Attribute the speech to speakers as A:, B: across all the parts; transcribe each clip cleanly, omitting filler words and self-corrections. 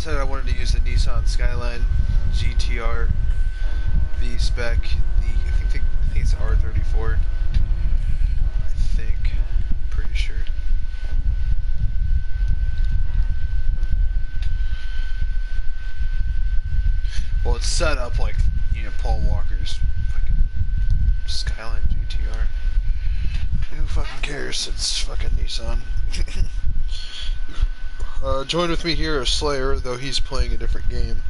A: decided I wanted to use the Nissan Skyline GTR V-Spec. I think it's R34. I think. Pretty sure. Well, it's set up like, you know, Paul Walker's fucking Skyline GTR. Who fucking cares? It's fucking Nissan. Join with me here is Slayer, though he's playing a different game.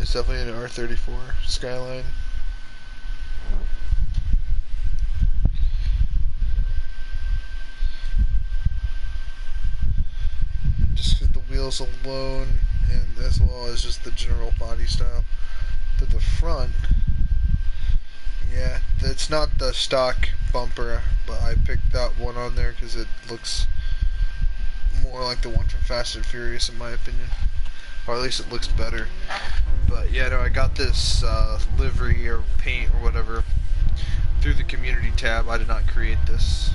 A: It's definitely an R34 Skyline. Just with the wheels alone, and as well as just the general body style. To the front, yeah, it's not the stock bumper, but I picked that one on there because it looks more like the one from Fast and Furious in my opinion, or at least it looks better. But yeah, no, I got this livery or paint or whatever through the community tab. I did not create this,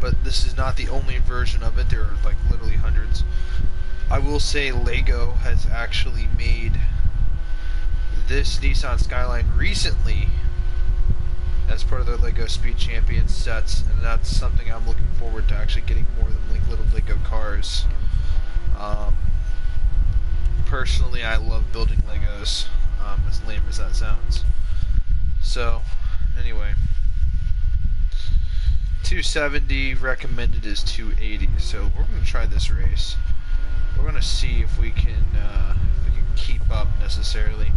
A: but this is not the only version of it. There are like literally hundreds. I will say Lego has actually made this Nissan Skyline recently as part of their Lego Speed Champions sets, and that's something I'm looking forward to actually getting more than like little Lego cars. Personally, I love building Legos, as lame as that sounds. So, anyway, 270 recommended is 280, so we're going to try this race. We're gonna see if we can keep up necessarily.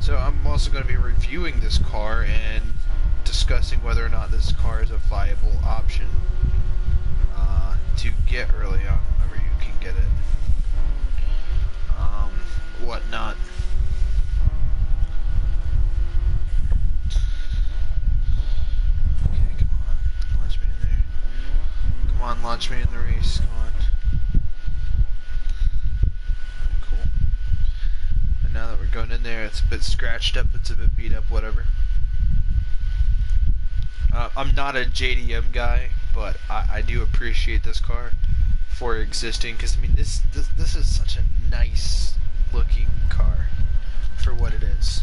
A: So I'm also going to be reviewing this car and discussing whether or not this car is a viable option to get early on whenever you can get it. Whatnot. Okay, come on, launch me in there. Come on, launch me in the race. Come on. Now that we're going in there, it's a bit scratched up, it's a bit beat up, whatever. I'm not a JDM guy, but I do appreciate this car for existing, because I mean this is such a nice looking car for what it is.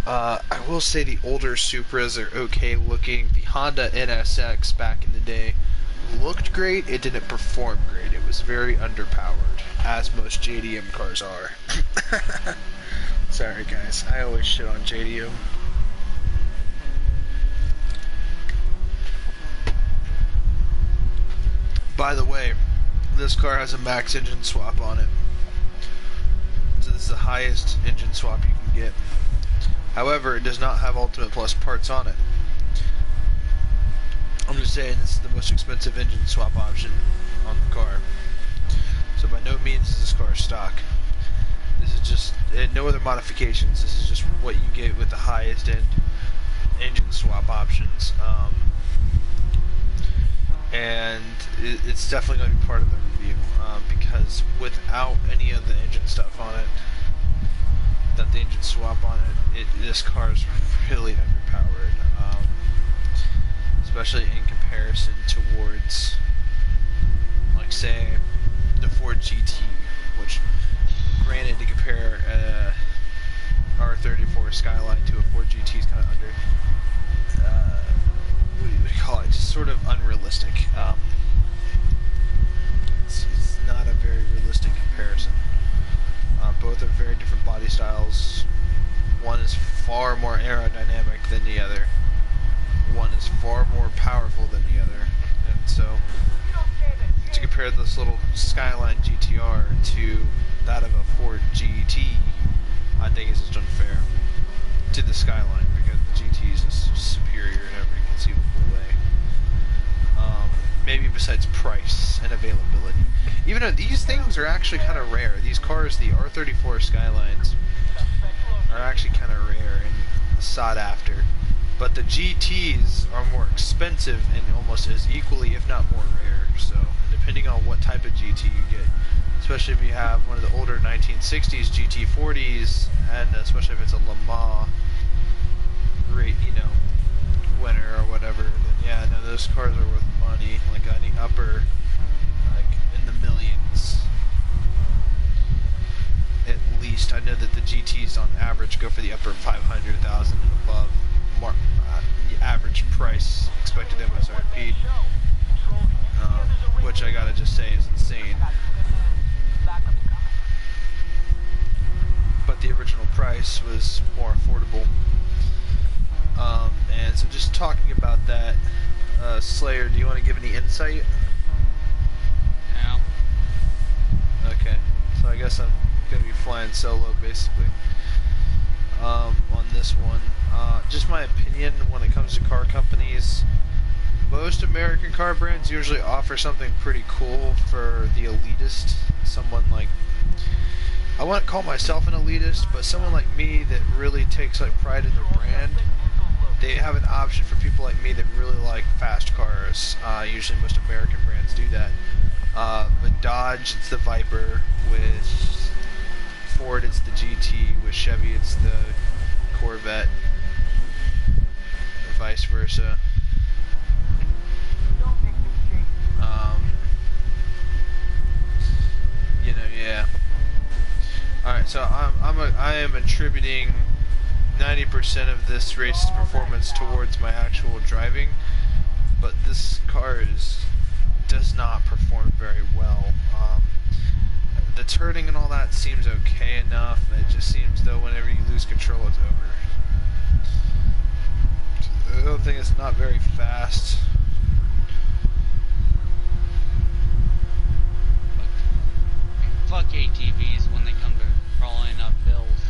A: I will say the older Supras are okay looking. The Honda NSX back in the day looked great, it didn't perform great. It was very underpowered, as most JDM cars are. Sorry guys, I always shit on JDM. By the way, this car has a max engine swap on it. So this is the highest engine swap you can get. However, it does not have Ultimate Plus parts on it. I'm just saying this is the most expensive engine swap option on the car. So by no means is this car stock. This is just no other modifications. This is just what you get with the highest end engine swap options. And it's definitely going to be part of the review because without any of the engine stuff on it, that the engine swap on it, this car is really underpowered. Especially in comparison towards, like, say, the Ford GT, which, granted, to compare R34 Skyline to a Ford GT is kind of under, what do you call it, just sort of unrealistic. It's not a very realistic comparison. Both are very different body styles. One is far more aerodynamic than the other. One is far more powerful than the other, and so to compare this little Skyline GTR to that of a Ford GT, I think is just unfair to the Skyline because the GT is just superior in every conceivable way. Maybe besides price and availability. Even though these things are actually kind of rare. These cars, the R34 Skylines, are actually kind of rare and sought after. But the GTs are more expensive and almost as equally, if not more rare. So, depending on what type of GT you get, especially if you have one of the older 1960s GT40s, and especially if it's a Le Mans winner or whatever. Then yeah, no, those cars are worth money. Like any upper, like in the millions. At least I know that the GTs on average go for the upper 500,000 and above. The average price expected MSRP, which I gotta just say is insane. But the original price was more affordable. And so just talking about that, Slayer, do you want to give any insight?
B: No.
A: Okay, so I guess I'm gonna be flying solo basically on this one. Just my opinion when it comes to car companies, most American car brands usually offer something pretty cool for the elitist. Someone like, I wouldn't call myself an elitist, but someone like me that really takes like pride in their brand. They have an option for people like me that really like fast cars. Usually most American brands do that. With Dodge, it's the Viper. With Ford, it's the GT. With Chevy, it's the Corvette. Or vice versa. Yeah. Alright, so I am attributing 90% of this race's performance towards my actual driving, but this car does not perform very well. The turning and all that seems okay enough. It just seems though whenever you lose control, it's over. The other thing is not very fast.
B: Fuck ATVs when they come to crawling up hills.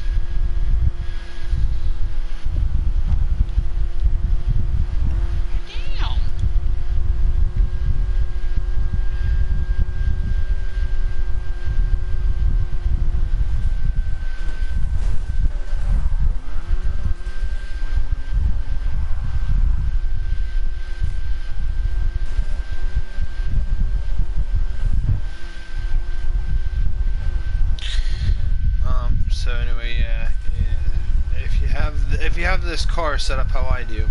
B: Damn.
A: So anyway, yeah. If you have this car set up how I do,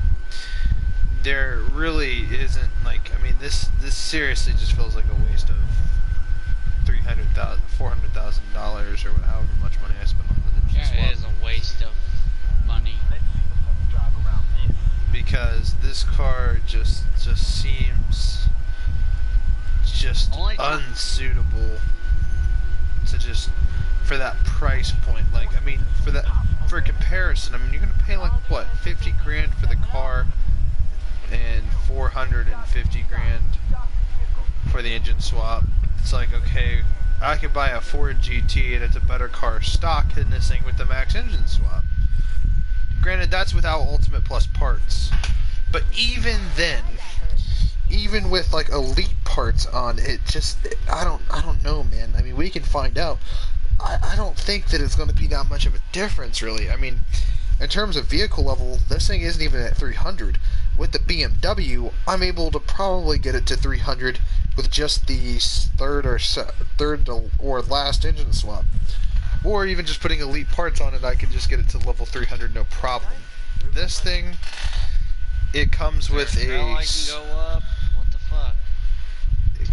A: there really isn't like, I mean, this seriously just feels like a waste of $400,000 or however much money I spent on the engine swap.
B: Yeah, it is a waste of money.
A: Because this car just seems just unsuitable to just for that price point. Like, I mean, for comparison, I mean, you're gonna pay like what, 50 grand for the car and 450 grand for the engine swap. It's like, okay, I could buy a Ford GT and it's a better car stock than this thing with the max engine swap. Granted, that's without Ultimate Plus parts, but even then, even with like elite parts on it, I don't know, man. I mean, we can find out. I don't think that it's going to be that much of a difference, really. I mean, in terms of vehicle level, this thing isn't even at 300. With the BMW, I'm able to probably get it to 300 with just the third or last engine swap. Or even just putting elite parts on it, I can just get it to level 300 no problem. This thing, it comes with a...
B: I can go up. What the fuck?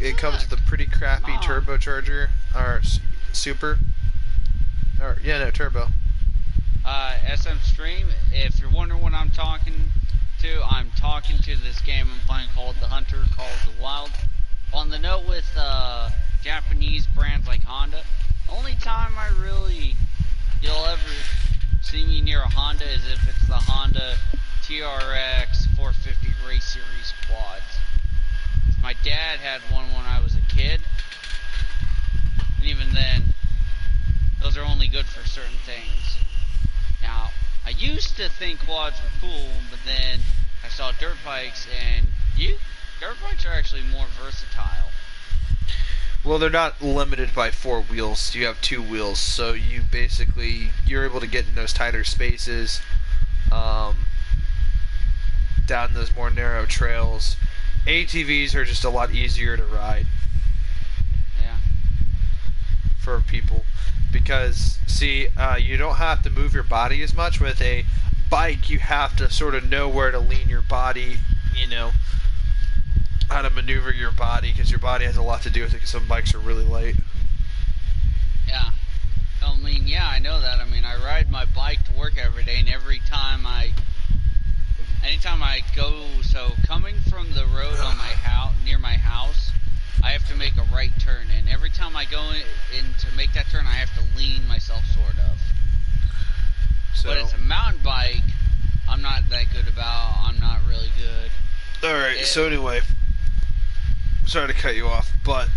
A: It comes with a pretty crappy turbocharger, or super. Or, yeah, no, turbo.
B: SM Stream, if you're wondering what I'm talking to this game I'm playing called The Hunter, called The Wild. On the note with Japanese brands like Honda, only time you'll ever see me near a Honda is if it's the Honda TRX 450 Race Series quads. My dad had one when I was a kid, and even then, those are only good for certain things. Now, I used to think quads were cool, but then I saw dirt bikes, and dirt bikes are actually more versatile.
A: Well, they're not limited by 4 wheels. You have 2 wheels, so you're able to get in those tighter spaces, down those more narrow trails. ATVs are just a lot easier to ride.
B: Yeah.
C: for people because, see, you don't have to move your body as much. With a bike, you have to sort of know where to lean your body, you know, how to maneuver your body because your body has a lot to do with it because some bikes are really light.
B: Yeah. I mean, yeah, I know that. I mean, I ride my bike to work every day, and anytime I go, so coming from the road on my house, near my house, I have to make a right turn, and every time I go in to make that turn, I have to lean myself, sort of.
C: So,
B: But it's a mountain bike. I'm not that good about. I'm not really good.
C: alright, so anyway, sorry to cut you off, but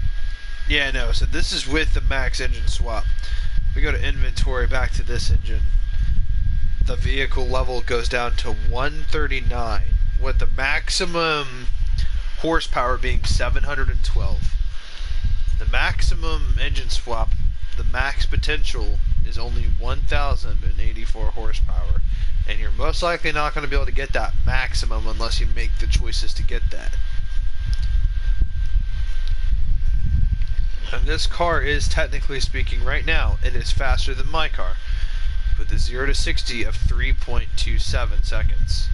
C: yeah, no, so this is with the max engine swap. We go to inventory, back to this engine. The vehicle level goes down to 139, with the maximum horsepower being 712. The maximum engine swap, the max potential, is only 1,084 horsepower, and you're most likely not going to be able to get that maximum unless you make the choices to get that. And this car is, technically speaking, right now, it is faster than my car, with a 0 to 60 of 3.27 seconds.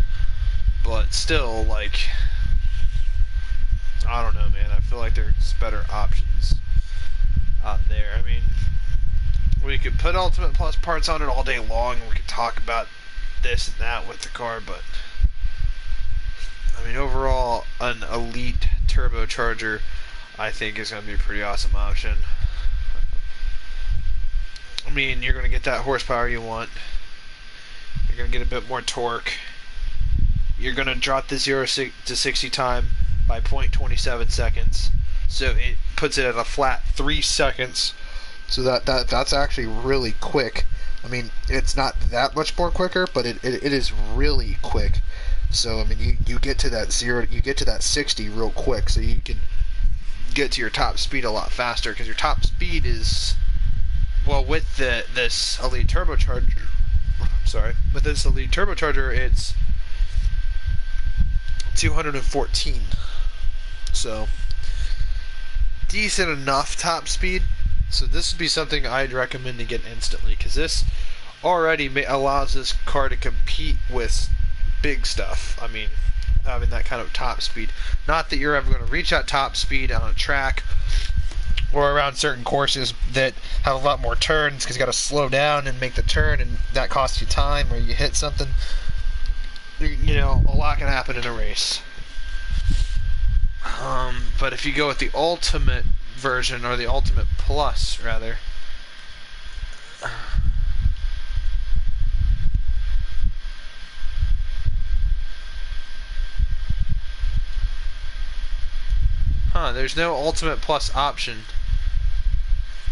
C: But still, like, I don't know, man. I feel like there's better options out there. I mean, we could put Ultimate Plus parts on it all day long, and we could talk about this and that with the car, but I mean, overall, an elite turbocharger, I think, is going to be a pretty awesome option. I mean, you're going to get that horsepower you want. You're going to get a bit more torque. You're going to drop the 0 to 60 time by 0.27 seconds. So it puts it at a flat 3 seconds.
A: So that's actually really quick. I mean, it's not that much more quicker, but it is really quick. So I mean, you get to that 0, you get to that 60 real quick, so you can get to your top speed a lot faster, because your top speed is, well, with this Elite turbocharger, with this Elite turbocharger, it's 214. So decent enough top speed. So this would be something I'd recommend to get instantly, because this already allows this car to compete with big stuff. I mean, having that kind of top speed. Not that you're ever going to reach that top speed on a track or around certain courses that have a lot more turns, because you got to slow down and make the turn, and that costs you time, or you hit something. You know, a lot can happen in a race. But if you go with the Ultimate version, or the Ultimate Plus, rather, there's no Ultimate Plus option.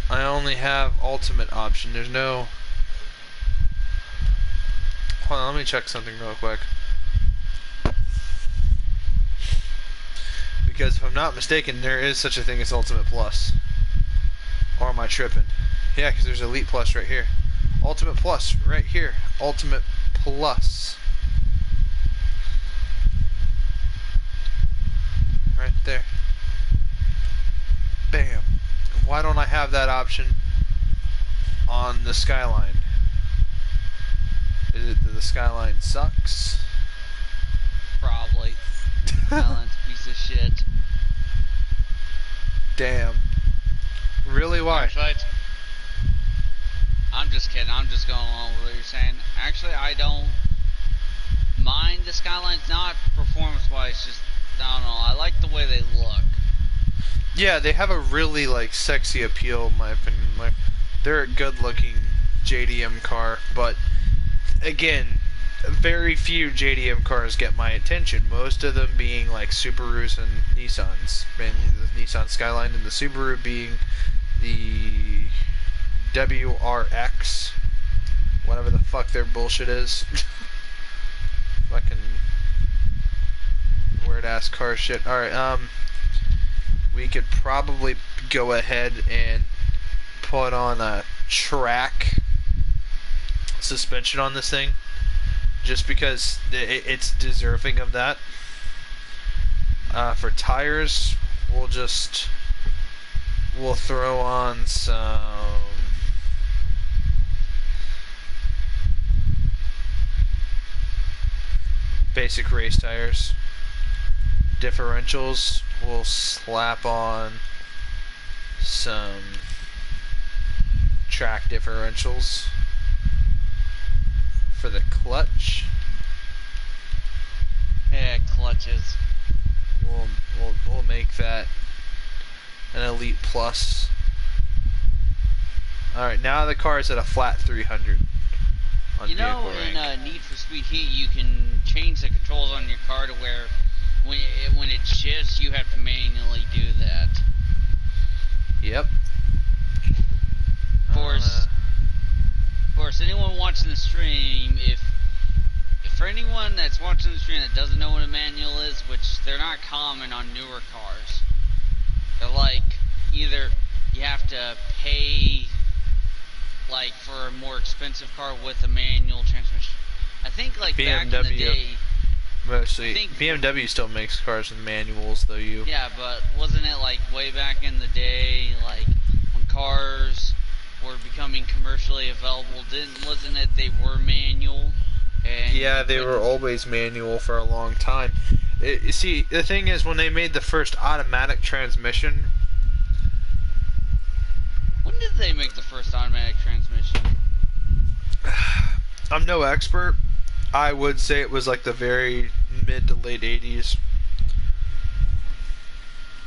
A: I only have Ultimate option. There's no... Hold on, let me check something real quick. Because if I'm not mistaken, there is such a thing as Ultimate Plus. Or am I tripping? Yeah, because there's Elite Plus right here. Ultimate Plus right here. Ultimate Plus. Right there. Bam. Why don't I have that option on the Skyline? Is it that the Skyline sucks?
B: Probably. Skyline's a piece of shit.
C: Damn. Really? Why?
B: Actually, I'm just kidding. I'm just going along with what you're saying. Actually, I don't mind the Skylines, not performance-wise, just, I don't know, I like the way they look.
C: Yeah, they have a really, like, sexy appeal, in my opinion. Like, they're a good-looking JDM car, but again, very few JDM cars get my attention. Most of them being like Subarus and Nissans, mainly the Nissan Skyline, and the Subaru being the WRX, whatever the fuck their bullshit is. Fucking weird ass car shit. Alright, we could probably go ahead and put on a track suspension on this thing, just because it's deserving of that. For tires, we'll we'll throw on some basic race tires. Differentials, we'll slap on some track differentials. For the clutch,
B: Yeah, clutches.
C: we'll make that an Elite Plus. Alright, now the car is at a flat 300 on
B: You know,
C: vehicle
B: in
C: rank.
B: Need for Speed Heat, you can change the controls on your car to where when it shifts, you have to manually do that.
C: Yep.
B: Of course, anyone watching the stream, if for anyone that's watching the stream that doesn't know what a manual is, which they're not common on newer cars, they're like either you have to pay like for a more expensive car with a manual transmission. I think like back in the
C: BMW.
B: day.
C: Mostly.
B: I think-
C: BMW still makes cars with manuals, though.
B: Yeah, but wasn't it like way back in the day, like when cars were becoming commercially available? Wasn't it they were manual? And
C: Yeah,
B: you
C: they were
B: couldn't-
C: always manual for a long time. You see, the thing is, when they made the first automatic transmission,
B: When did they make the first automatic transmission?
C: I'm no expert. I would say it was like the very mid to late 80s.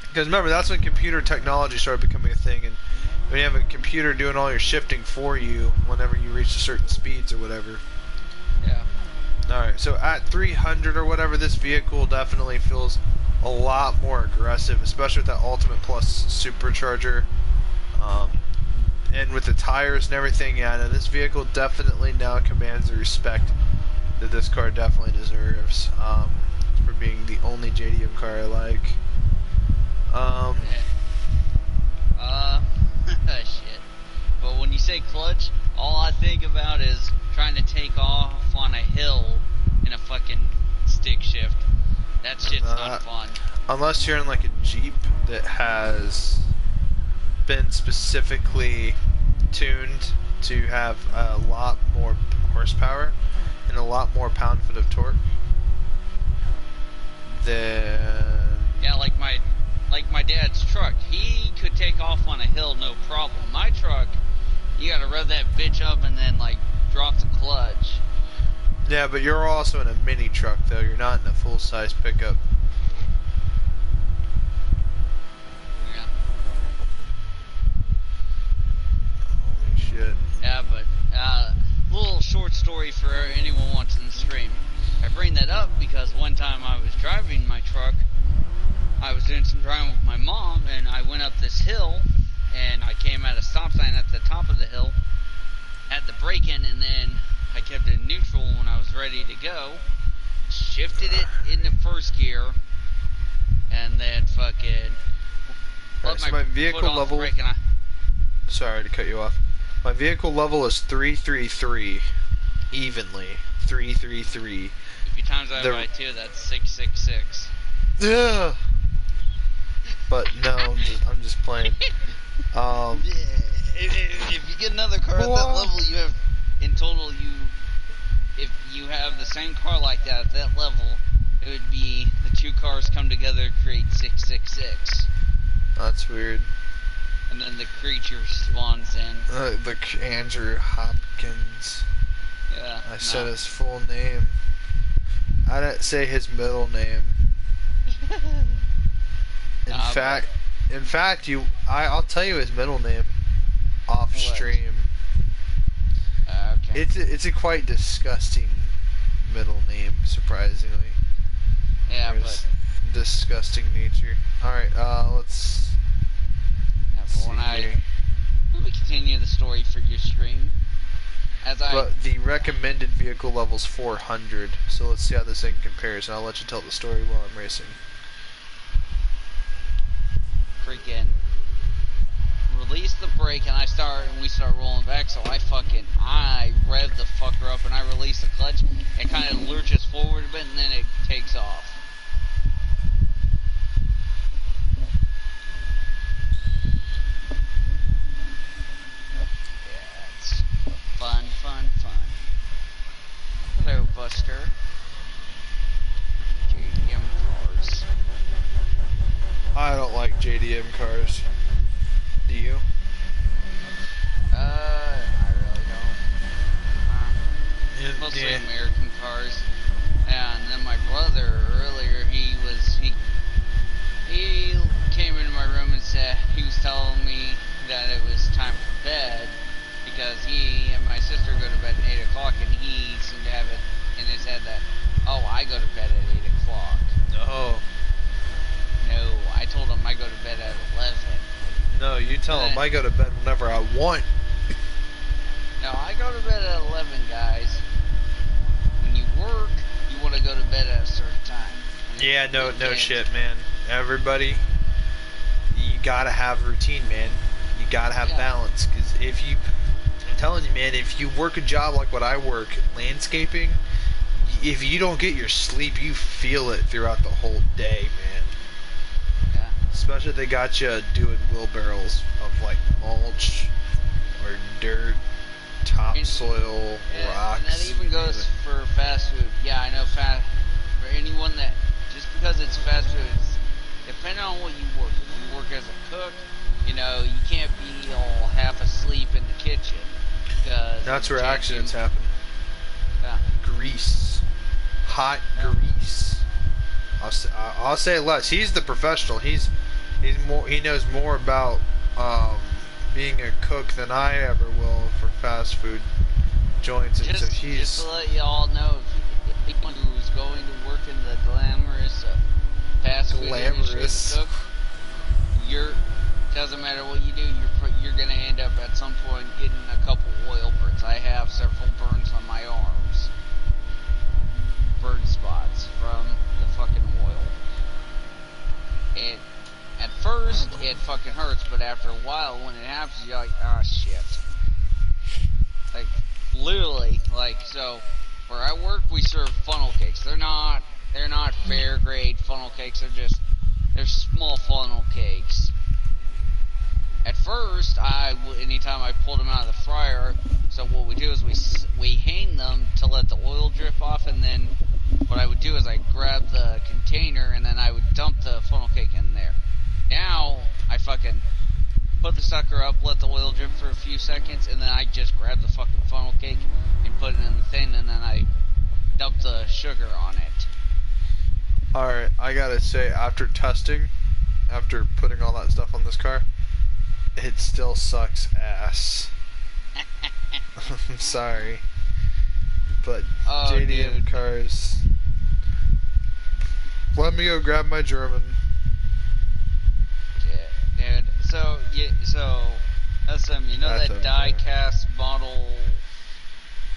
C: Because remember, that's when computer technology started becoming a thing, and when you have a computer doing all your shifting for you whenever you reach certain speeds or whatever.
B: Yeah.
C: Alright, so at 300 or whatever, this vehicle definitely feels a lot more aggressive, especially with that Ultimate Plus supercharger. And with the tires and everything, yeah, no, this vehicle definitely now commands the respect that this car definitely deserves, for being the only JDM car I like.
B: Shit. But when you say clutch, all I think about is trying to take off on a hill in a fucking stick shift. That shit's not fun.
C: Unless you're in like a Jeep that has been specifically tuned to have a lot more horsepower and a lot more pound-foot of torque, then
B: Yeah, like my dad's truck. He could take off on a hill, no problem. My truck, you gotta rev that bitch up and then like drop the clutch.
C: yeah, but you're also in a mini truck though. You're not in a full-size pickup.
B: Yeah.
C: Holy shit!
B: Yeah, but little short story for anyone watching the stream. I bring that up because one time I was driving my truck. I was doing some driving with my mom, and I went up this hill, and I came at a stop sign at the top of the hill, had the brake in, and then I kept it in neutral when I was ready to go, shifted it into first gear, and then fucking
C: Alright, so my vehicle
B: foot off the
C: level.
B: brake, and I,
C: Sorry to cut you off. My vehicle level is 333, evenly 333.
B: if you times that
C: The-
B: by 2, that's 666.
C: Yeah. But no, I'm just playing.
B: Yeah, if you get another car at that
C: What?
B: level, you have, in total, if you have the same car like that at that level, it would be the two cars come together to create 666.
C: That's weird.
B: And then the creature spawns in.
C: Andrew Hopkins.
B: Yeah.
C: I said his full name. I didn't say his middle name. In fact, I'll tell you his middle name off
B: What?
C: stream.
B: Okay.
C: It's a quite disgusting middle name, surprisingly.
B: Yeah,
C: There's
B: but
C: disgusting nature. All right, let's see here.
B: let me continue the story for your stream.
C: But the recommended vehicle level's 400, so let's see how this thing compares, and I'll let you tell the story while I'm racing.
B: freaking release the brake and we start rolling back, so I rev the fucker up and I release the clutch. It kind of lurches forward a bit and then it takes off.
C: JDM cars? Do you?
B: I really don't. Mostly
C: Yeah.
B: American cars. And then my brother earlier, he came into my room and said he was telling me that it was time for bed because he and my sister go to bed at 8 o'clock, and he seemed to have it in his head that, oh, I go to bed at 8 o'clock.
C: No.
B: No, I told him I go to bed at 11.
C: No, you tell him I go to bed whenever I want.
B: No, I go to bed at 11, guys. When you work, you want to go to bed at a certain time.
C: Yeah, no shit, man. Everybody, you gotta have routine, man. You gotta have balance, because I'm telling you, man, if you work a job like what I work, landscaping, if you don't get your sleep, you feel it throughout the whole day, man.
B: Yeah.
C: Especially if they got you doing wheelbarrows of like mulch or dirt, topsoil, rocks.
B: And that even goes for fast food. Yeah, I know for anyone that, just because it's fast food, it's depending on what you work. If you work as a cook, you know, you can't be all half asleep in the kitchen.
C: That's where accidents happen.
B: Yeah.
C: Grease. Hot grease. I'll say less. He's the professional. He knows more about being a cook than I ever will for fast food joints. And
B: Just to let y'all know, if anyone who's going to work in the glamorous fast food industry as a cook, doesn't matter what you do, you're gonna end up at some point getting a couple oil burns. I have several burns on my arms, burn spots from the fucking oil. At first it fucking hurts, but after a while, when it happens, you're like, ah, shit. Like, literally, like, so where I work, we serve funnel cakes. They're not fair grade funnel cakes. They're small funnel cakes. At first, anytime I pulled them out of the fryer, so what we do is we hang them to let the oil drip off, and then what I would do is I'd grab the container, and then I would dump the funnel cake in there. Now, I fucking put the sucker up, let the oil drip for a few seconds, and then I just grab the fucking funnel cake and put it in the thing, and then I dump the sugar on it.
C: Alright, I gotta say, after testing, after putting all that stuff on this car, it still sucks ass. I'm sorry. But JDM cars. Let me go grab my German.
B: Yeah, dude. So SM, you know that die-cast model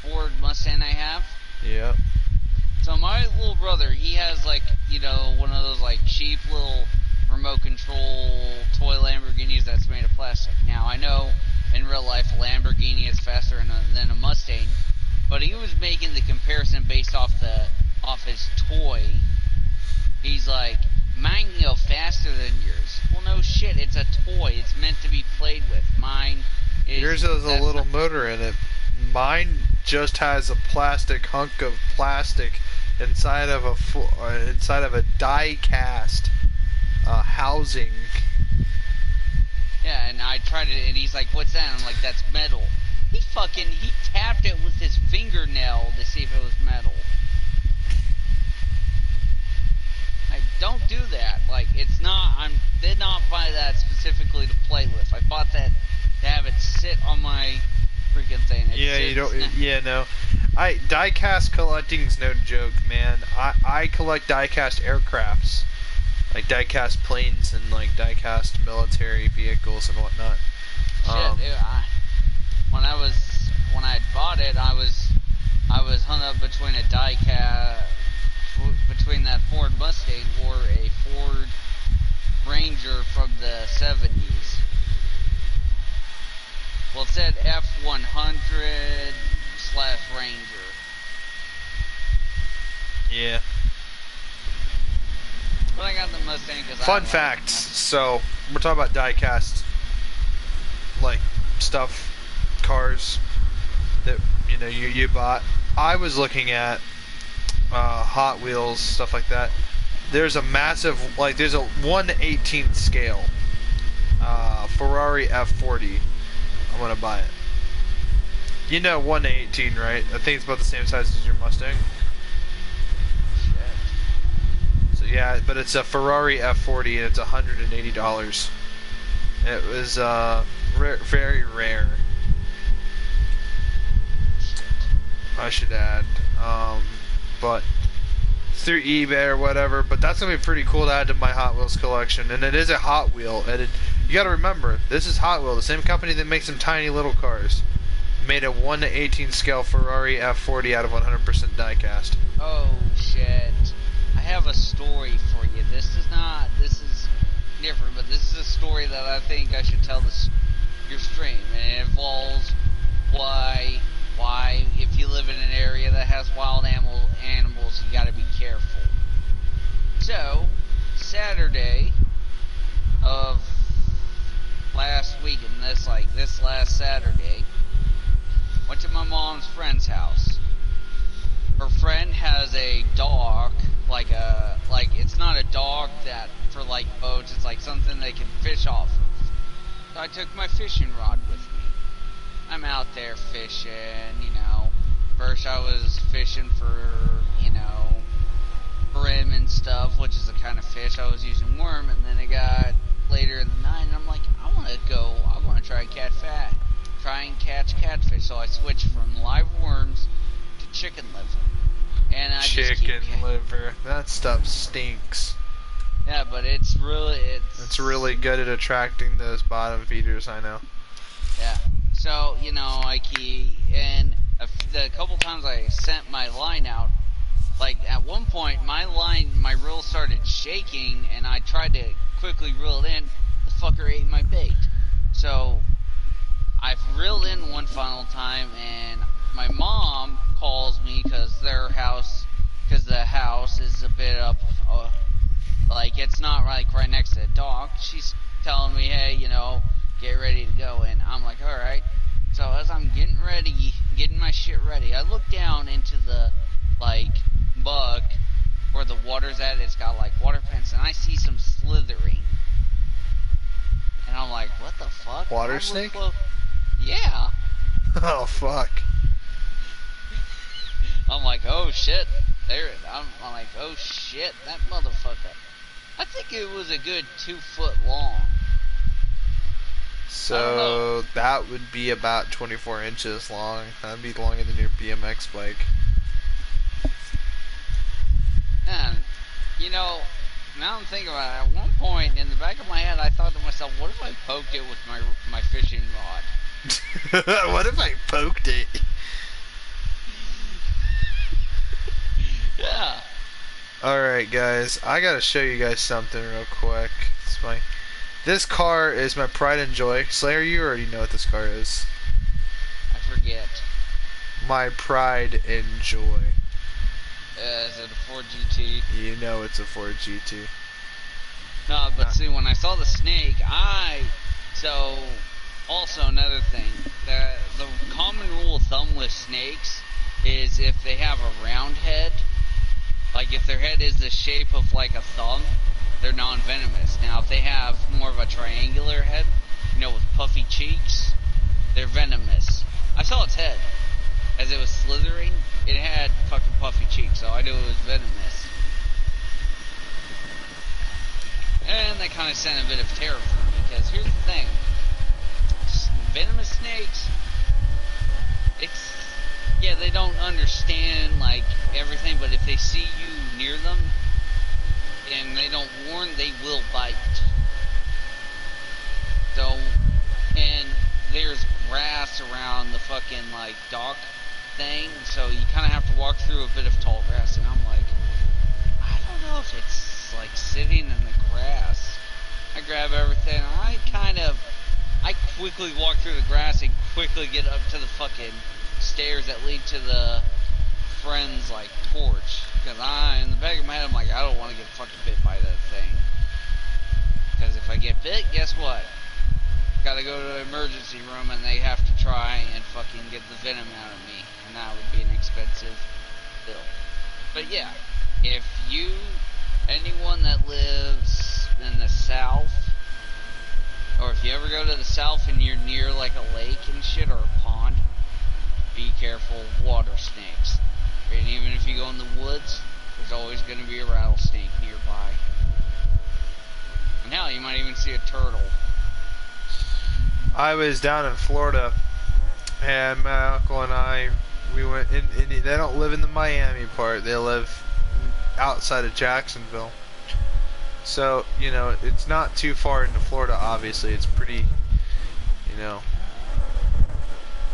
B: Ford Mustang I have?
C: Yeah.
B: So my little brother, he has like, you know, one of those like cheap little remote control toy Lamborghinis that's made of plastic. Now I know in real life a Lamborghini is faster than a Mustang, but he was making the comparison based off his toy. He's like, mine can go faster than yours. Well, no shit, it's a toy. It's meant to be played with. Mine is...
C: Yours has a little motor in it. Mine just has a plastic hunk of plastic inside of a die-cast housing.
B: Yeah, and I tried it, and he's like, what's that? And I'm like, that's metal. He tapped it with his fingernail to see if it was metal. Like, don't do that. Like, it's not, did not buy that specifically to play with. I bought that to have it sit on my freaking thing.
C: No. Die-cast collecting's no joke, man. I collect die-cast aircrafts. Like die-cast planes and like die-cast military vehicles and whatnot.
B: When I had bought it, I was hung up between a die-cast, between that Ford Mustang or a Ford Ranger from the 70s. Well, it said F100/Ranger.
C: Yeah.
B: But I got the Mustang because
C: Fun facts. So we're talking about die-cast, like stuff, cars that you bought. I was looking at Hot Wheels, stuff like that. there's a massive, like, there's a 1/18 scale Ferrari F40. I'm gonna buy it. You know 1/18, right? I think it's about the same size as your Mustang.
B: Shit.
C: So yeah, but it's a Ferrari F40 and it's $180. It was very rare.
B: Shit.
C: I should add, but through eBay or whatever. But that's gonna be pretty cool to add to my Hot Wheels collection, and it is a Hot Wheel. And you got to remember, this is Hot Wheel, the same company that makes them tiny little cars. Made a 1/18 scale Ferrari F40 out of 100% diecast.
B: Oh shit. I have a story for you. This is different, but this is a story that I think I should tell your stream, and it involves why if you live in an area that has wild animals, you gotta be careful. So, Saturday of last week, and this last Saturday, went to my mom's friend's house. Her friend has a dock, like it's not a dock that for like boats, it's like something they can fish off of. So I took my fishing rod with me. I'm out there fishing, you know. First I was fishing for, you know, brim and stuff, which is the kind of fish I was using worm, and then it got later in the night and I'm like, I want to try and catch catfish. So I switched from live worms to chicken liver. And I
C: Chicken liver. That stuff stinks.
B: Yeah, but it's really
C: good at attracting those bottom feeders, I know.
B: Yeah. So, you know, and the couple times I sent my line out, like at one point my reel started shaking and I tried to quickly reel it in. The fucker ate my bait. So I've reeled in one final time and my mom calls me because the house is a bit up, like it's not like right next to the dock. She's telling me, hey, you know, get ready to go, and I'm like, all right. So as I'm getting my shit ready, I look down into the like mug where the water's at. It's got like water fence, and I see some slithering, and I'm like, what the fuck?
C: Water snake?
B: Yeah.
C: Oh fuck.
B: I'm like, oh shit. I'm like, oh shit, that motherfucker. I think it was a good 2 foot long.
C: So that would be about 24 inches long. That'd be longer than your BMX bike.
B: And, you know, now I'm thinking about it. At one point, in the back of my head, I thought to myself, what if I poked it with my fishing rod?
C: What if I poked it?
B: Yeah.
C: Alright guys, I gotta show you guys something real quick. This car is my pride and joy. Slayer, you already know what this car is.
B: I forget.
C: My pride and joy.
B: Is it a Ford GT?
C: You know it's a Ford GT.
B: No, but see, when I saw the snake, so, also another thing, the common rule of thumb with snakes is if they have a round head, like if their head is the shape of like a thumb, they're non-venomous. Now if they have more of a triangular head, you know, with puffy cheeks, they're venomous. I saw its head. As it was slithering, it had fucking puffy cheeks, so I knew it was venomous. And that kind of sent a bit of terror for me, because here's the thing. Venomous snakes, yeah, they don't understand, like, everything, but if they see you near them, and they don't warn, they will bite. So, and there's grass around the fucking, like, dock thing, so you kind of have to walk through a bit of tall grass, and I'm like, I don't know if it's, like, sitting in the grass. I grab everything, I quickly walk through the grass and quickly get up to the fucking stairs that lead to the friend's, like, porch. Because in the back of my head, I'm like, I don't want to get fucking bit by that thing. Because if I get bit, guess what? Gotta go to the emergency room and they have to try and fucking get the venom out of me. And that would be an expensive bill. But yeah, if you anyone that lives in the south, or if you ever go to the south and you're near like a lake and shit or a pond, be careful of water snakes. And even if you go in the woods, there's always going to be a rattlesnake nearby. And hell, you might even see a turtle.
C: I was down in Florida, and my uncle and I, we went in. They don't live in the Miami part. They live outside of Jacksonville. So, you know, it's not too far into Florida, obviously. It's pretty, you know,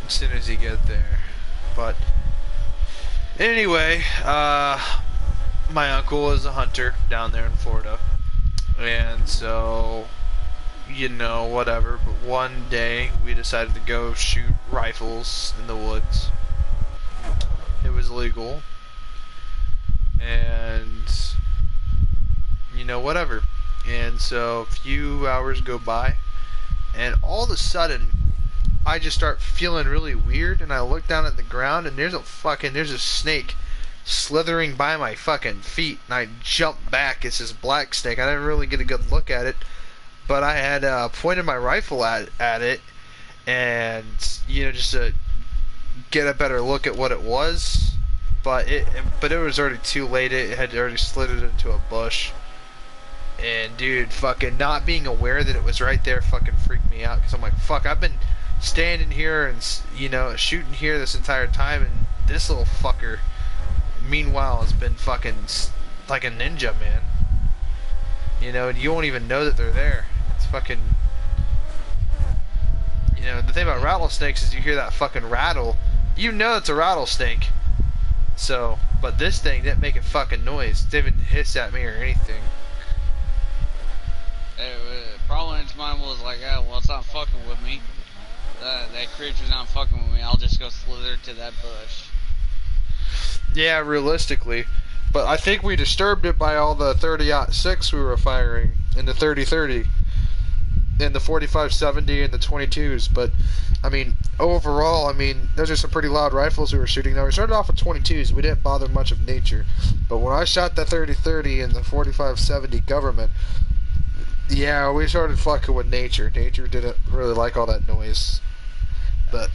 C: as soon as you get there. But, anyway, my uncle is a hunter down there in Florida. And so, you know, whatever. But one day, we decided to go shoot rifles in the woods. It was legal. And, you know, whatever. And so, a few hours go by. And all of a sudden, I just start feeling really weird. And I look down at the ground, and there's a snake slithering by my fucking feet, and I jumped back. It's this black snake. I didn't really get a good look at it, but I had pointed my rifle at it, and you know, just to get a better look at what it was. But it was already too late. It had already slithered into a bush, and dude, fucking not being aware that it was right there fucking freaked me out, because I'm like, fuck, I've been standing here and, you know, shooting here this entire time, and this little fucker, meanwhile, has been fucking like a ninja, man. You know, and you won't even know that they're there. It's fucking... You know, the thing about rattlesnakes is you hear that fucking rattle, you know it's a rattlesnake. So, but this thing didn't make a fucking noise. It didn't even hiss at me or anything.
B: Probably in its mind was like, oh, well, it's not fucking with me. That creature's not fucking with me. I'll just go slither to that bush.
C: Yeah, realistically. But I think we disturbed it by all the 30-06 we were firing, and the 30-30, and the 45-70, and the 22s. But, I mean, overall, I mean, those are some pretty loud rifles we were shooting. Now, we started off with 22s. We didn't bother much of nature. But when I shot the 30-30 and the 45-70 government, yeah, we started fucking with nature. Nature didn't really like all that noise. But,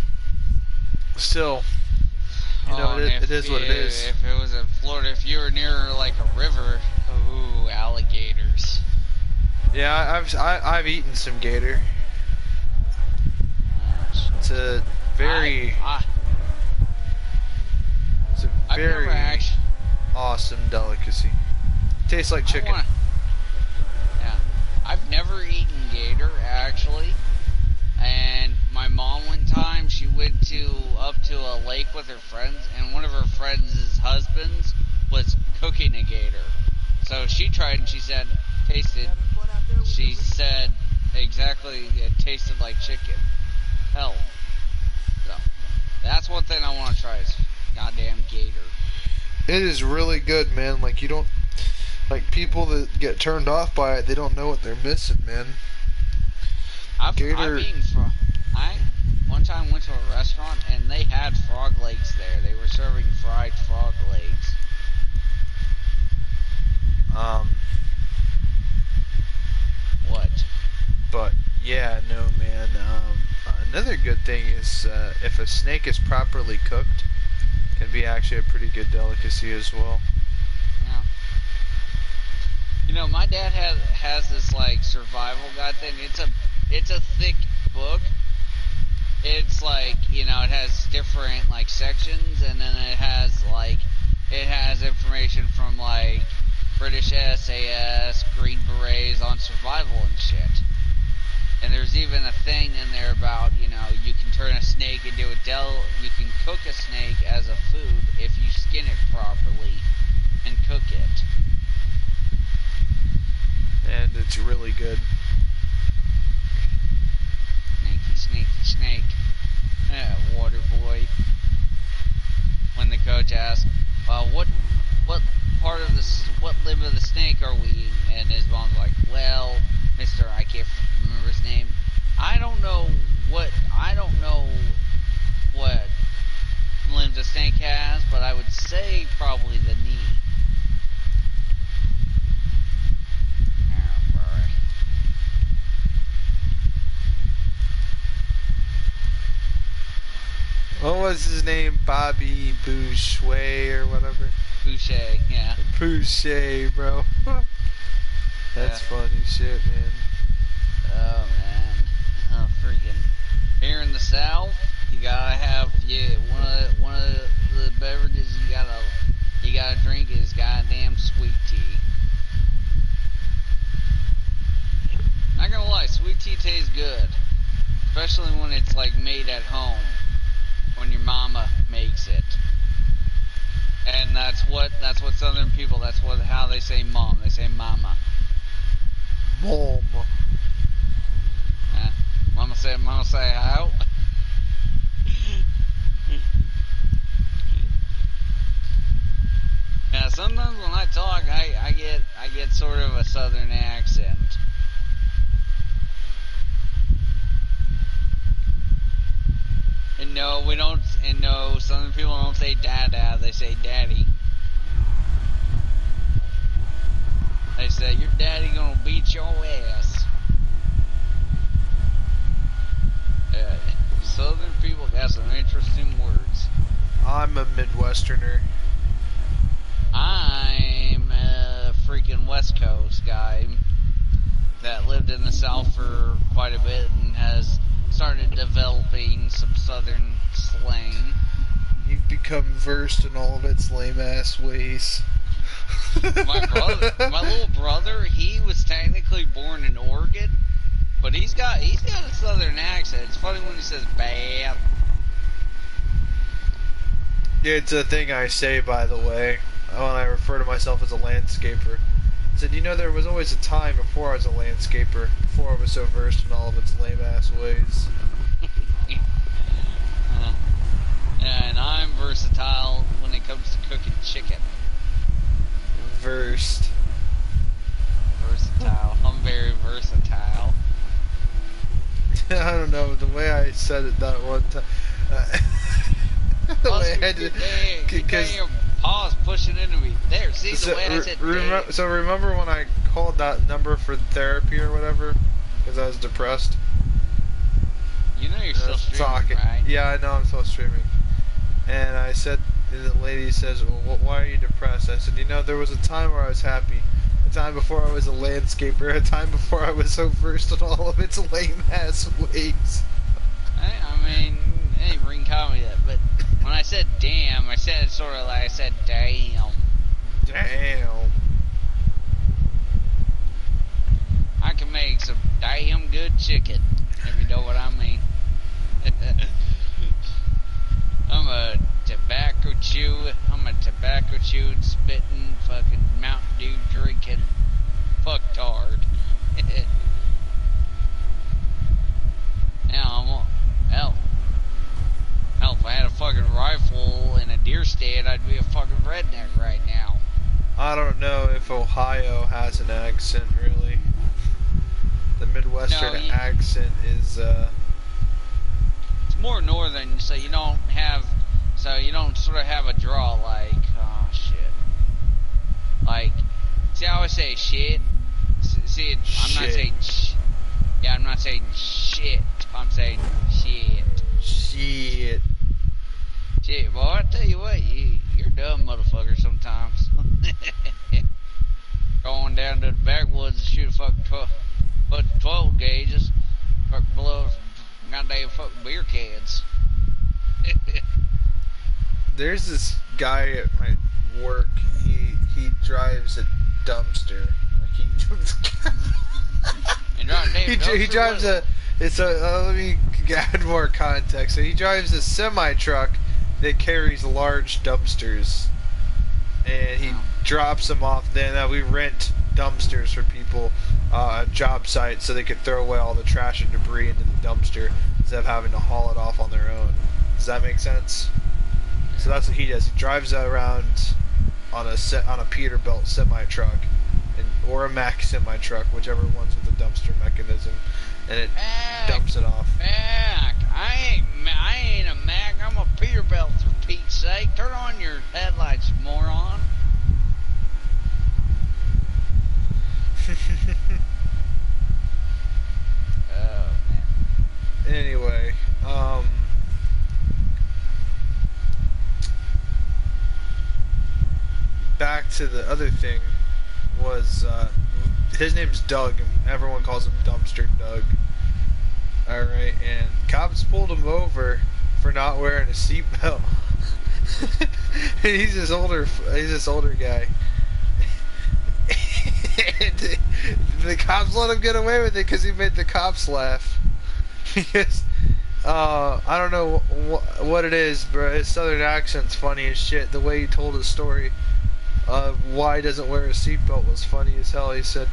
C: still... You know, it is what it is.
B: If it was in Florida, if you were near like a river, ooh, alligators.
C: Yeah, I've eaten some gator. It's a very awesome delicacy. Tastes like chicken.
B: Yeah, I've never eaten gator actually. And my mom one time, she went up to a lake with her friends, and one of her friends' husbands was cooking a gator. So she tried and she said, she said exactly, it tasted like chicken. Hell. So, that's one thing I want to try is goddamn gator.
C: It is really good, man. Like, you don't, like, people that get turned off by it, they don't know what they're missing, man.
B: I've eaten frog. I one time went to a restaurant and they had frog legs there. They were serving fried frog legs. What?
C: But yeah, no, man. Another good thing is if a snake is properly cooked, it can be actually a pretty good delicacy as well.
B: Yeah. You know, my dad has this like survival guide thing. It's a thick book. It's like, you know, it has different like sections, and then it has information from like British SAS, Green Berets on survival and shit. And there's even a thing in there about, you know, you can turn a snake into you can cook a snake as a food if you skin it properly and cook it.
C: And it's really good.
B: Snake. Water boy. When the coach asked, what limb of the snake are we eating? And his mom's like, well, mister, I can't remember his name. I don't know what limbs a snake has, but I would say probably the knee.
C: was his name? Bobby Boucher or whatever.
B: Boucher, yeah.
C: Boucher, bro. That's funny shit, man.
B: Oh man, oh freaking! Here in the South, you gotta have one of the beverages you gotta drink is goddamn sweet tea. Not gonna lie, sweet tea tastes good, especially when it's like made at home, when your mama makes it. And that's what Southern people. How they say mom. They say mama.
C: Mom.
B: Mama say how? Now sometimes when I talk, I get sort of a Southern accent. And no, we don't. And no, Southern people don't say dada. They say daddy. They say your daddy gonna beat your ass. Southern people got some interesting words.
C: I'm a Midwesterner.
B: I'm a freaking West Coast guy that lived in the South for quite a bit and has started developing some Southern slang.
A: You've become versed in all of its lame-ass ways.
B: My little brother, he was technically born in Oregon, but he's got a Southern accent. It's funny when he says bad.
C: Yeah, it's a thing I say, by the way, when I refer to myself as a landscaper. I said, there was always a time before I was a landscaper, before I was so versed in all of its lame-ass ways.
B: Yeah, and I'm versatile when it comes to cooking chicken.
C: Versed.
B: Versatile. I'm very versatile.
C: I don't know, the way I said it that one time. The way I did it.
B: Because your paws pushing into me. There, see the way I said
C: So remember when I called that number for therapy or whatever? Because I was depressed?
B: You know you're still streaming, right?
C: Yeah, I know I'm still streaming. And I said, the lady says, well, why are you depressed? I said, there was a time where I was happy. A time before I was a landscaper. A time before I was so versed in all of its lame-ass ways.
B: I mean, hey, bring comedy that. But when I said damn, I said it sort of like I said damn.
C: Damn.
B: I can make some damn good chicken, if you know what I mean. I'm a tobacco chewing, spitting, fucking Mountain Dew drinking fucktard. Now, hell, if I had a fucking rifle and a deer stand, I'd be a fucking redneck right now.
C: I don't know if Ohio has an accent, really. The Midwestern accent is,
B: It's more northern, so you don't sort of have a draw like, oh shit. Like, see how I say shit? See, I'm not saying yeah, I'm not saying shit. I'm saying shit.
C: Shit.
B: Shit, boy, I tell you what, you're dumb motherfucker sometimes. Going down to the backwoods and shoot a fucking 12 gauges. Fucking blow goddamn fucking beer cans.
C: There's this guy at my work. He drives a dumpster. He drives a. It's a. Let me add more context. So he drives a semi truck that carries large dumpsters, and he drops them off. Then we rent dumpsters for people at job sites so they could throw away all the trash and debris into the dumpster instead of having to haul it off on their own. Does that make sense? So that's what he does. He drives around on a Peterbilt semi truck, or a Mack semi truck, whichever one's with the dumpster mechanism, and it dumps it off.
B: Mac, I ain't a Mack. I'm a Peterbilt, for Pete's sake. Turn on your headlights, moron. Oh man.
C: Anyway, to the other thing was his name's Doug, and everyone calls him Dumpster Doug. All right, and cops pulled him over for not wearing a seatbelt. He's this older guy. And the cops let him get away with it because he made the cops laugh. Because I don't know what it is, bro. His southern accent's funny as shit. The way he told his story, why he doesn't wear a seatbelt was funny as hell. He said,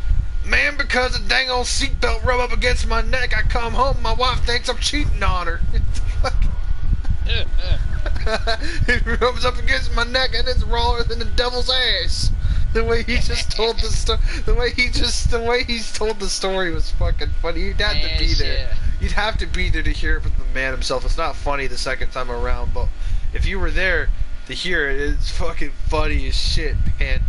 C: "Man, because the dang old seatbelt rub up against my neck, I come home, my wife thinks I'm cheating on her." It rubs up against my neck and it's rawer than the devil's ass. The way he just told the story, the way he's told the story was fucking funny. You'd have to be there. You'd have to be there to hear it from the man himself. It's not funny the second time around, but if you were there to hear it, it's fucking funny as shit, man.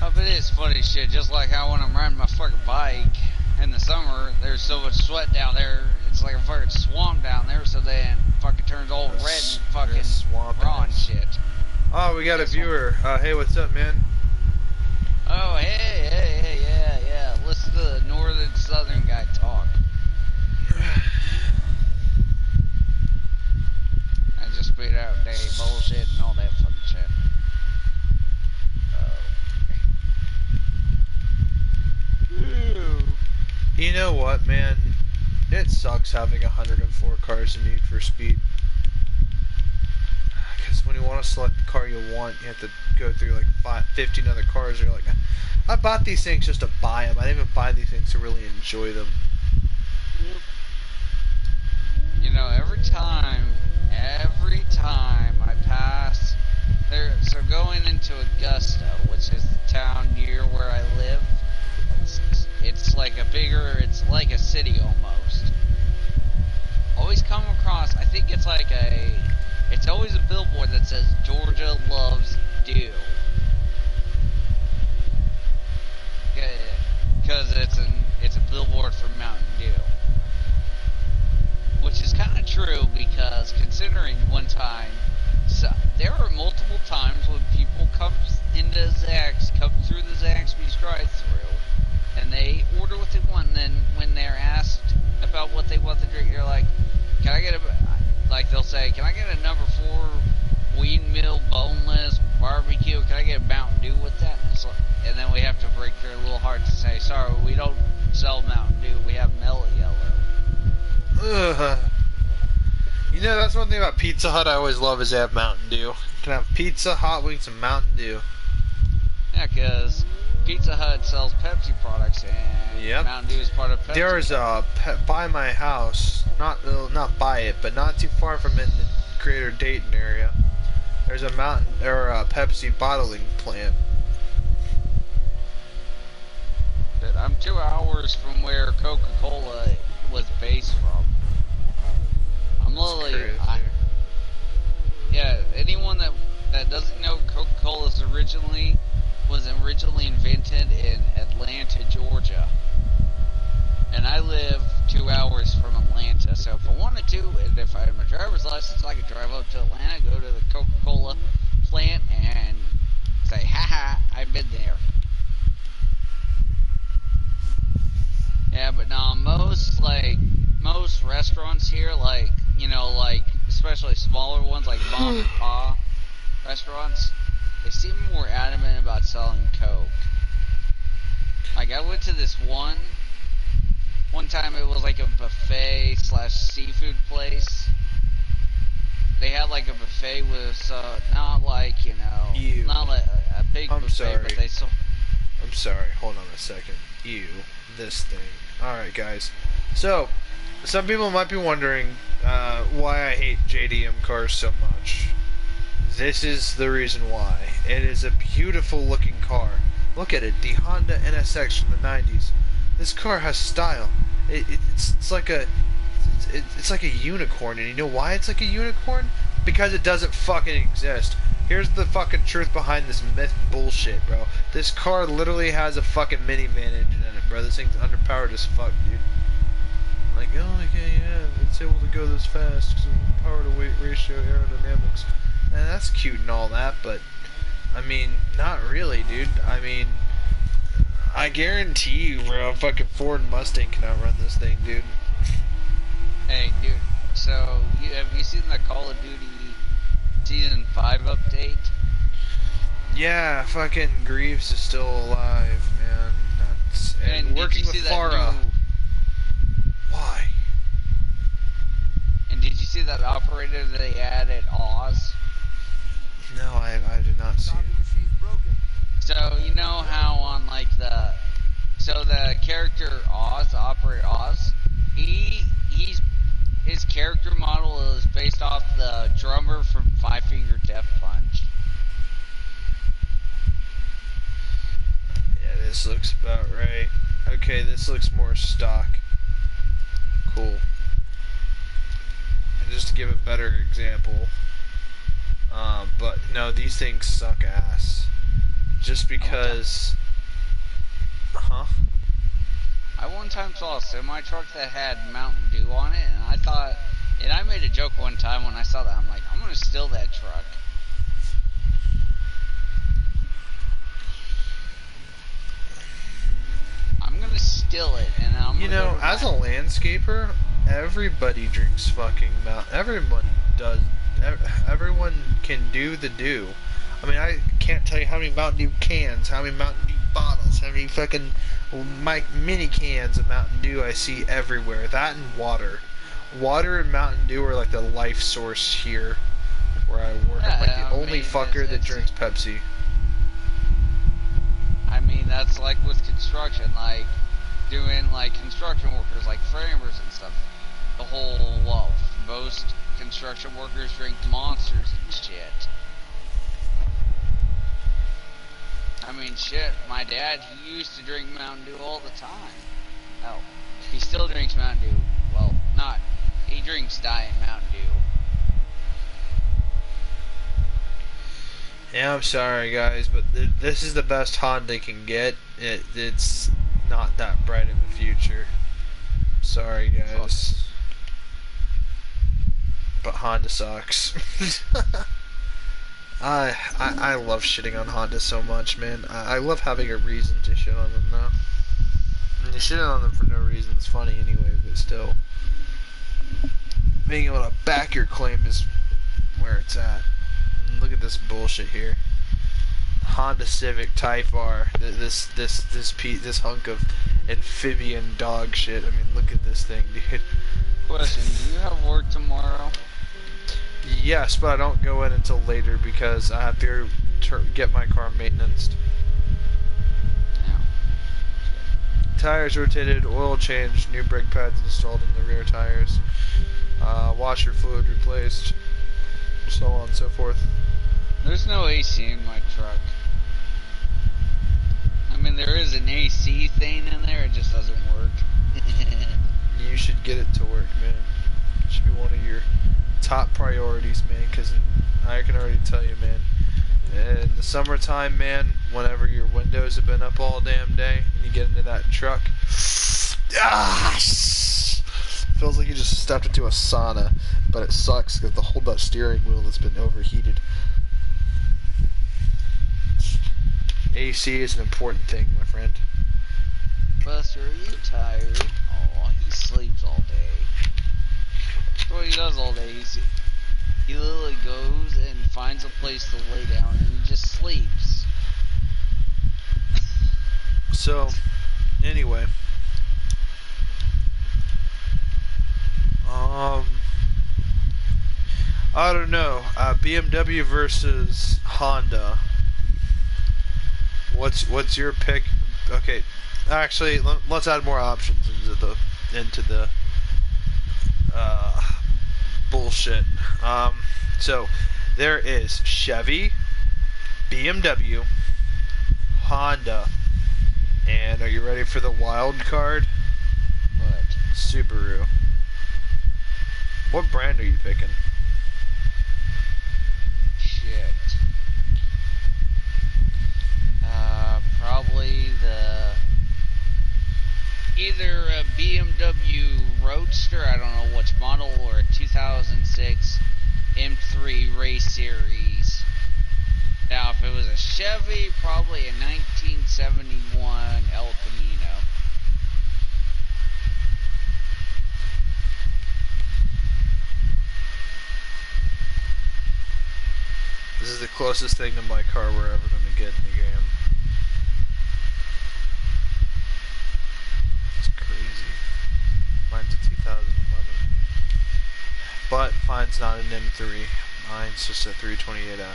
B: Oh, but it is funny shit. Just like how when I'm riding my fucking bike in the summer, there's so much sweat down there. It's like a fucking swamp down there. So then fucking turns all red and fucking raw and shit.
C: Oh, we got a viewer. Hey, what's up, man?
B: Oh, hey, yeah. Listen to the northern southern guy talk. And just spit out day bullshit and all that fucking shit.
C: You know what, man? It sucks having 104 cars in Need for Speed. Because when you want to select the car you want, you have to go through like 15 other cars. You're like, I bought these things just to buy them. I didn't even buy these things to really enjoy them.
B: You know, every time I pass there, so going into Augusta, which is the town near where I live, it's like it's like a city almost. Always come across, I think it's always a billboard that says Georgia loves Dew. Because it's a billboard for Mountain Dew. Which is kind of true because considering one time, so there are multiple times when people come through the Zaxby's drive-thru, and they order what they want, and then when they're asked about what they want to drink, you're like, can I get they'll say, can I get a number 4 weed mill boneless barbecue? Can I get a Mountain Dew with that? And then we have to break their little heart to say, sorry, we don't sell Mountain Dew, we have Mellow Yellow.
C: Ugh. You know, that's one thing about Pizza Hut I always love is they have Mountain Dew. You can have pizza, hot wings, and Mountain Dew.
B: Yeah, because Pizza Hut sells Pepsi products, and Mountain Dew is part of Pepsi.
C: There's by my house, not by it, but not too far from it in the Greater Dayton area. There's a Pepsi bottling plant.
B: Dude, I'm 2 hours from where Coca-Cola was based from. I'm literally, anyone that doesn't know, Coca-Cola was originally invented in Atlanta, Georgia. And I live 2 hours from Atlanta, so if I wanted to, and if I had my driver's license, I could drive up to Atlanta, go to the Coca-Cola plant, and say, haha, I've been there. Yeah, but no, most restaurants here, especially smaller ones like mom and pop restaurants, they seem more adamant about selling Coke. Like, I went to this one time, it was like a buffet / seafood place. They had like a buffet with, not like, not like a big buffet, but they sold.
C: I'm sorry, hold on a second. This thing. Alright, guys. So, some people might be wondering why I hate JDM cars so much. This is the reason why. It is a beautiful looking car. Look at it, the Honda NSX from the 90s. This car has style. It's like a unicorn, and you know why it's like a unicorn? Because it doesn't fucking exist. Here's the fucking truth behind this myth bullshit, bro. This car literally has a fucking minivan engine in it, bro. This thing's underpowered as fuck, dude. Like, oh, okay, yeah, it's able to go this fast because of the power to weight ratio, aerodynamics. And that's cute and all that, but I mean, not really, dude. I mean, I guarantee you, bro, a fucking Ford Mustang can outrun this thing, dude.
B: Hey, dude. So, have you seen the Call of Duty Season 5 update?
C: Yeah, fucking Greaves is still alive, man. That's, and working with Farah. Why?
B: And did you see that operator they added, Oz?
C: No, I did not see it.
B: So, you know how on, like, the character Oz, the operator Oz, his character model is based off the drummer from Five Finger Death Punch.
C: Yeah, this looks about right. Okay, this looks more stock. Cool. And just to give a better example, but no, these things suck ass. Just because,
B: I one time saw a semi-truck that had Mountain Dew on it, and I made a joke one time when I saw that. I'm like, I'm gonna steal that truck. I'm gonna steal it, and I'm
C: you know, as a landscaper, everybody drinks fucking everyone does. Everyone can do the do. I mean, I can't tell you how many Mountain Dew cans, how many Mountain Dew bottles, how many fucking mini cans of Mountain Dew I see everywhere. That and water. Water and Mountain Dew are like the life source here where I work. I'm like the only fucker that drinks Pepsi.
B: I mean, that's like with construction, like doing like construction workers, like framers and stuff. The whole, most construction workers drink Monsters and shit. I mean, shit, my dad, he used to drink Mountain Dew all the time. Oh, he still drinks Mountain Dew. Well, he drinks Diet Mountain Dew.
C: Yeah, I'm sorry, guys, but this is the best Honda can get. It's not that bright in the future. Sorry, guys. But Honda sucks. I love shitting on Honda so much, man. I love having a reason to shit on them, though. And you shitting on them for no reason. It's funny anyway, but still. Being able to back your claim is where it's at. And look at this bullshit here. Honda Civic Type R. This hunk of amphibian dog shit. I mean, look at this thing, dude.
B: Question, do you have work tomorrow?
C: Yes, but I don't go in until later because I have to get my car maintained.
B: Yeah.
C: Tires rotated, oil changed, new brake pads installed in the rear tires, washer fluid replaced, so on and so forth.
B: There's no AC in my truck. I mean, there is an AC thing in there, it just doesn't work.
C: You should get it to work, man. It should be one of your top priorities, man, because I can already tell you, man, in the summertime, man, whenever your windows have been up all damn day and you get into that truck, feels like you just stepped into a sauna, but it sucks because the whole steering wheel has been overheated. AC is an important thing, my friend.
B: Buster, are you tired? Oh, he sleeps all day. That's what he does all day. He literally goes and finds a place to lay down and he just sleeps.
C: So, anyway. I don't know. BMW versus Honda. What's your pick? Okay, actually, let's add more options into the bullshit. So there is Chevy, BMW, Honda, and are you ready for the wild card?
B: What?
C: Subaru. What brand are you picking?
B: Shit. Probably either a BMW Roadster, I don't know which model, or a 2006 M3 Race Series. Now, if it was a Chevy, probably a 1971 El Camino.
C: This is the closest thing to my car we're ever going to get in the game. It's crazy. Mine's a 2011. But mine's not an M3. Mine's just a 328i.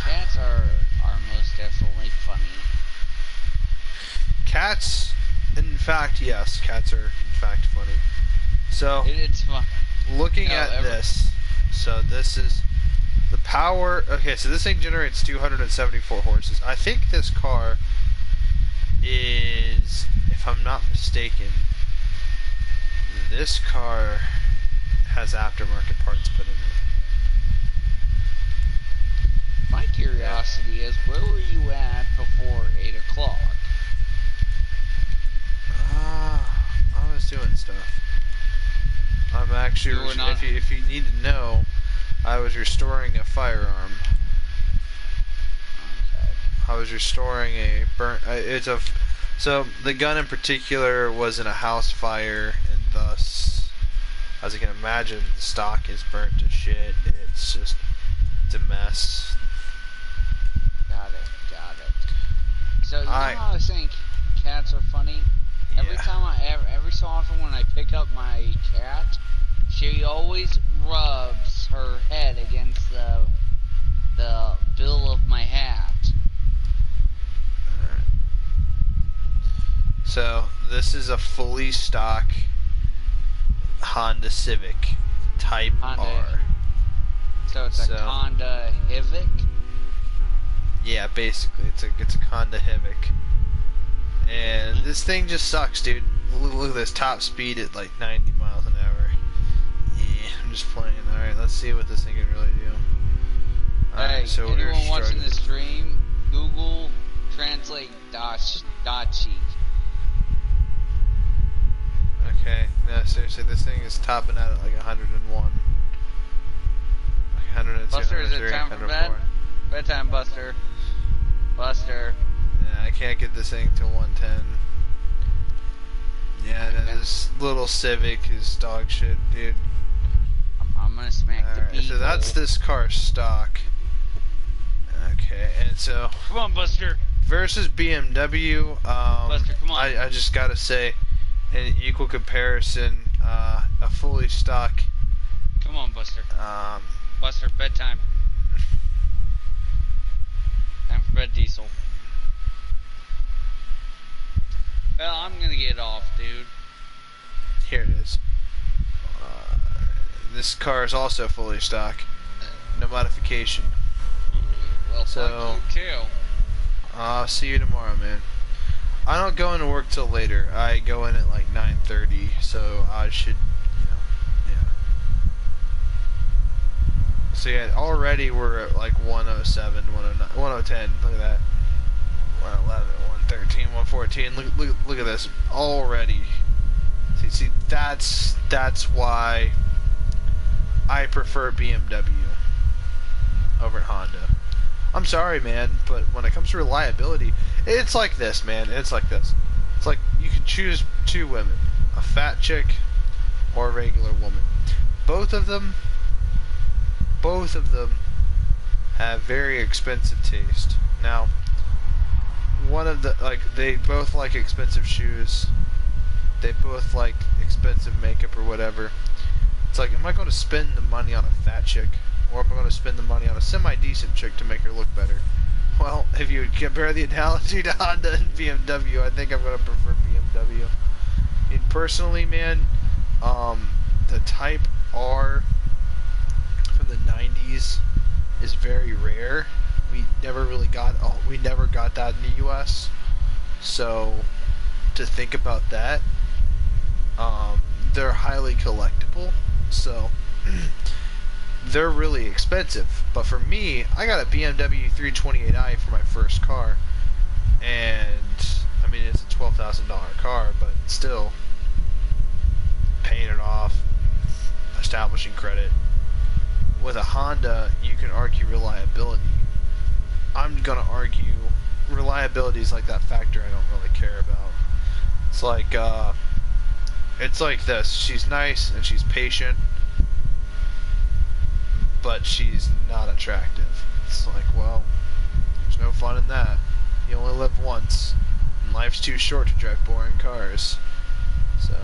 B: Cats are most definitely funny.
C: Cats, in fact, yes. Cats are, in fact, funny. So,
B: It's fun.
C: looking at this, so this is the power. Okay, so this thing generates 274 horses. I think this car is, if I'm not mistaken, this car has aftermarket parts put in it.
B: My curiosity is, where were you at before 8 o'clock?
C: I was doing stuff. I'm actually,
B: You were not-
C: if you need to know, I was restoring a firearm.
B: Okay.
C: I was restoring a burnt. So the gun in particular was in a house fire, and thus, as you can imagine, the stock is burnt to shit. It's a mess.
B: Got it. So, you know how I was saying cats are funny? Every so often when I pick up my cat, she always rubs her head against the bill of my hat.
C: Alright. So this is a fully stock Honda Civic Type
B: Honda.
C: R.
B: So it's a Honda Civic.
C: Yeah, basically, it's a Honda Civic. And this thing just sucks, dude. Look at this top speed at like 90 miles an hour. Yeah, I'm just playing. Alright, let's see what this thing can really do.
B: Hey,
C: Alright, so we're
B: anyone watching
C: struggling.
B: the stream, Google Translate Dachi.
C: Okay, no, seriously, this thing is topping out at like 101. Like 102,
B: Buster, is it
C: 103,
B: time for bed?
C: 104.
B: Bedtime, Buster. Buster.
C: Yeah, I can't get this thing to 110. Yeah, no,
B: Okay.
C: this little Civic is dog shit, dude.
B: I'm gonna smack the
C: Alright,
B: beagle.
C: so that's this car's stock. Okay, and so
B: Come on, Buster.
C: versus BMW,
B: Buster, come on.
C: I just gotta say, in equal comparison, a fully stock,
B: Come on, Buster.
C: um,
B: Buster, bedtime. Time for bed, Diesel. Well, I'm gonna get off, dude.
C: here it is. This car is also fully stock, no modification.
B: Well,
C: So-
B: fuck you too.
C: I'll see you tomorrow, man. I don't go into work till later. I go in at like 9:30, so I should, yeah. So yeah, already we're at like 107, 109, 110. Look at that. 111, 113, 114. Look at this already. See, that's why I prefer BMW over at Honda. I'm sorry, man, but when it comes to reliability, it's like this, man. It's like this. It's like you can choose two women, a fat chick or a regular woman. Both of them have very expensive taste. Now, one of the, they both like expensive shoes. They both like expensive makeup or whatever. It's like, am I going to spend the money on a fat chick, or am I going to spend the money on a semi-decent chick to make her look better? Well, if you would compare the analogy to Honda and BMW, I think I'm going to prefer BMW. And personally, man, the Type R from the 90s is very rare. We never got that in the US. So, to think about that, they're highly collectible. So, they're really expensive. But for me, I got a BMW 328i for my first car. And, I mean, it's a $12,000 car, but still, paying it off, establishing credit. With a Honda, you can argue reliability. I'm gonna argue reliability is like that factor I don't really care about. It's like this. She's nice and she's patient, but she's not attractive. It's like, well, there's no fun in that. You only live once, and life's too short to drive boring cars. So,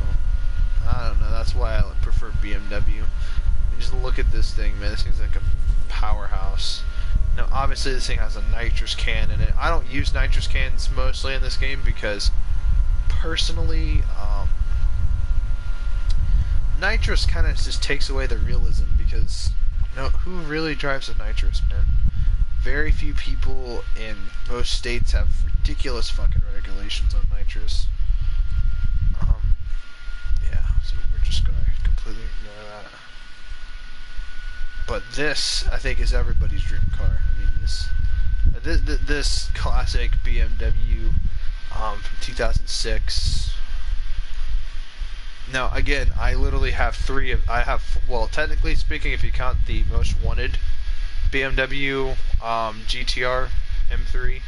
C: I don't know. That's why I prefer BMW. And just look at this thing, man. This thing's like a powerhouse. Now, obviously, this thing has a nitrous can in it. I don't use nitrous cans mostly in this game because, personally, nitrous kind of just takes away the realism because, who really drives a nitrous, man? Very few people in most states have ridiculous fucking regulations on nitrous. Yeah, so we're just gonna completely ignore that. But this, I think, is everybody's dream car. I mean, this classic BMW from 2006. Now, again, I literally have well, technically speaking, if you count the most wanted BMW GTR M3,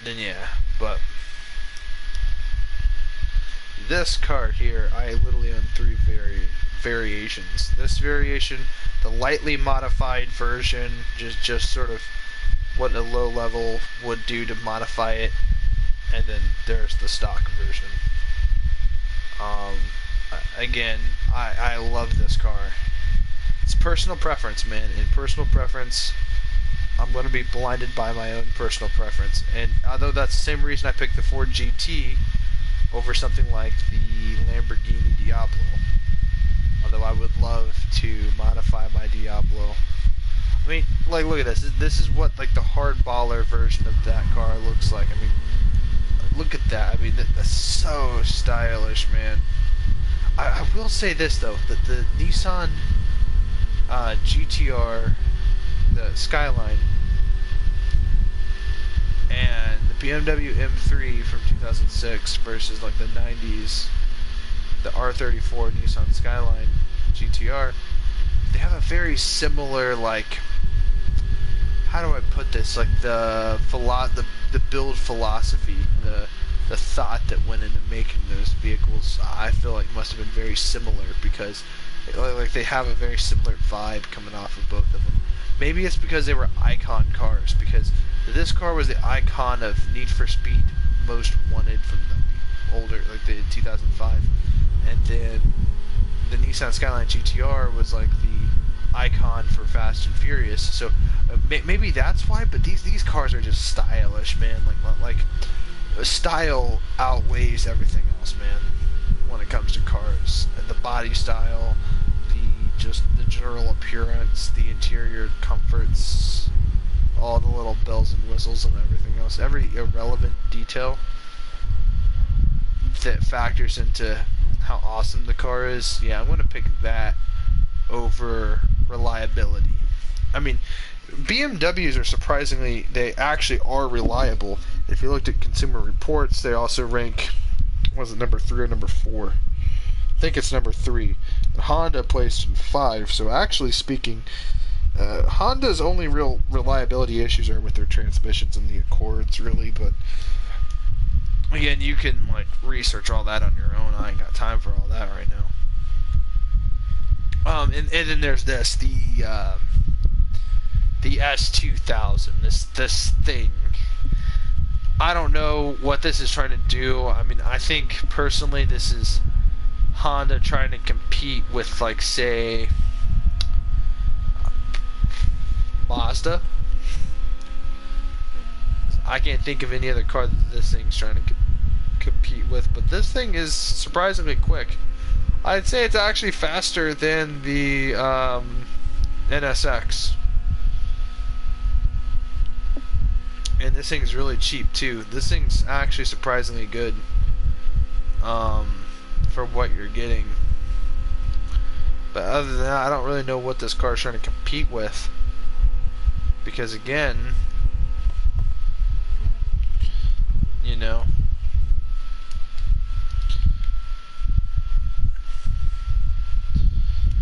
C: then yeah, but this car here, I literally own 3 variations. This variation, the lightly modified version, just sort of what a low level would do to modify it, and then there's the stock version. Again, I love this car. It's personal preference, man. In personal preference, I'm going to be blinded by my own personal preference. And although that's the same reason I picked the Ford GT over something like the Lamborghini Diablo. Although I would love to modify my Diablo. I mean, like, look at this. This is what, like, the hardballer version of that car looks like. I mean, look at that. I mean, that's so stylish, man. I will say this, though, that the Nissan GTR, the Skyline, and the BMW M3 from 2006 versus, like, the 90s, the R34 Nissan Skyline GTR, they have a very similar, like, how do I put this, like, the build philosophy, the thought that went into making those vehicles, I feel like must have been very similar because like they have a very similar vibe coming off of both of them. Maybe it's because they were icon cars, because this car was the icon of Need for Speed Most Wanted from the older, like the 2005, and then the Nissan Skyline GTR was like the icon for Fast and Furious. So maybe that's why. But these cars are just stylish, man. Like style outweighs everything else, man. When it comes to cars, the body style, the general appearance, the interior comforts, all the little bells and whistles and everything else, every irrelevant detail that factors into how awesome the car is. Yeah, I'm going to pick that over reliability. I mean, BMWs are surprisingly, they actually are reliable. If you looked at Consumer Reports, they also rank, was it number 3 or number 4? I think it's number 3. And Honda placed in 5. So actually speaking, Honda's only real reliability issues are with their transmissions and the Accords, really. But again, you can like research all that on your own. I ain't got time for all that right now. And then there's this, the S2000. This thing. I don't know what this is trying to do. I mean, I think personally this is Honda trying to compete with, like, say, Mazda. I can't think of any other car that this thing's trying to compete with, but this thing is surprisingly quick. I'd say it's actually faster than the NSX. And this thing's really cheap too. This thing's actually surprisingly good for what you're getting. But other than that, I don't really know what this car is trying to compete with. Because again, you know,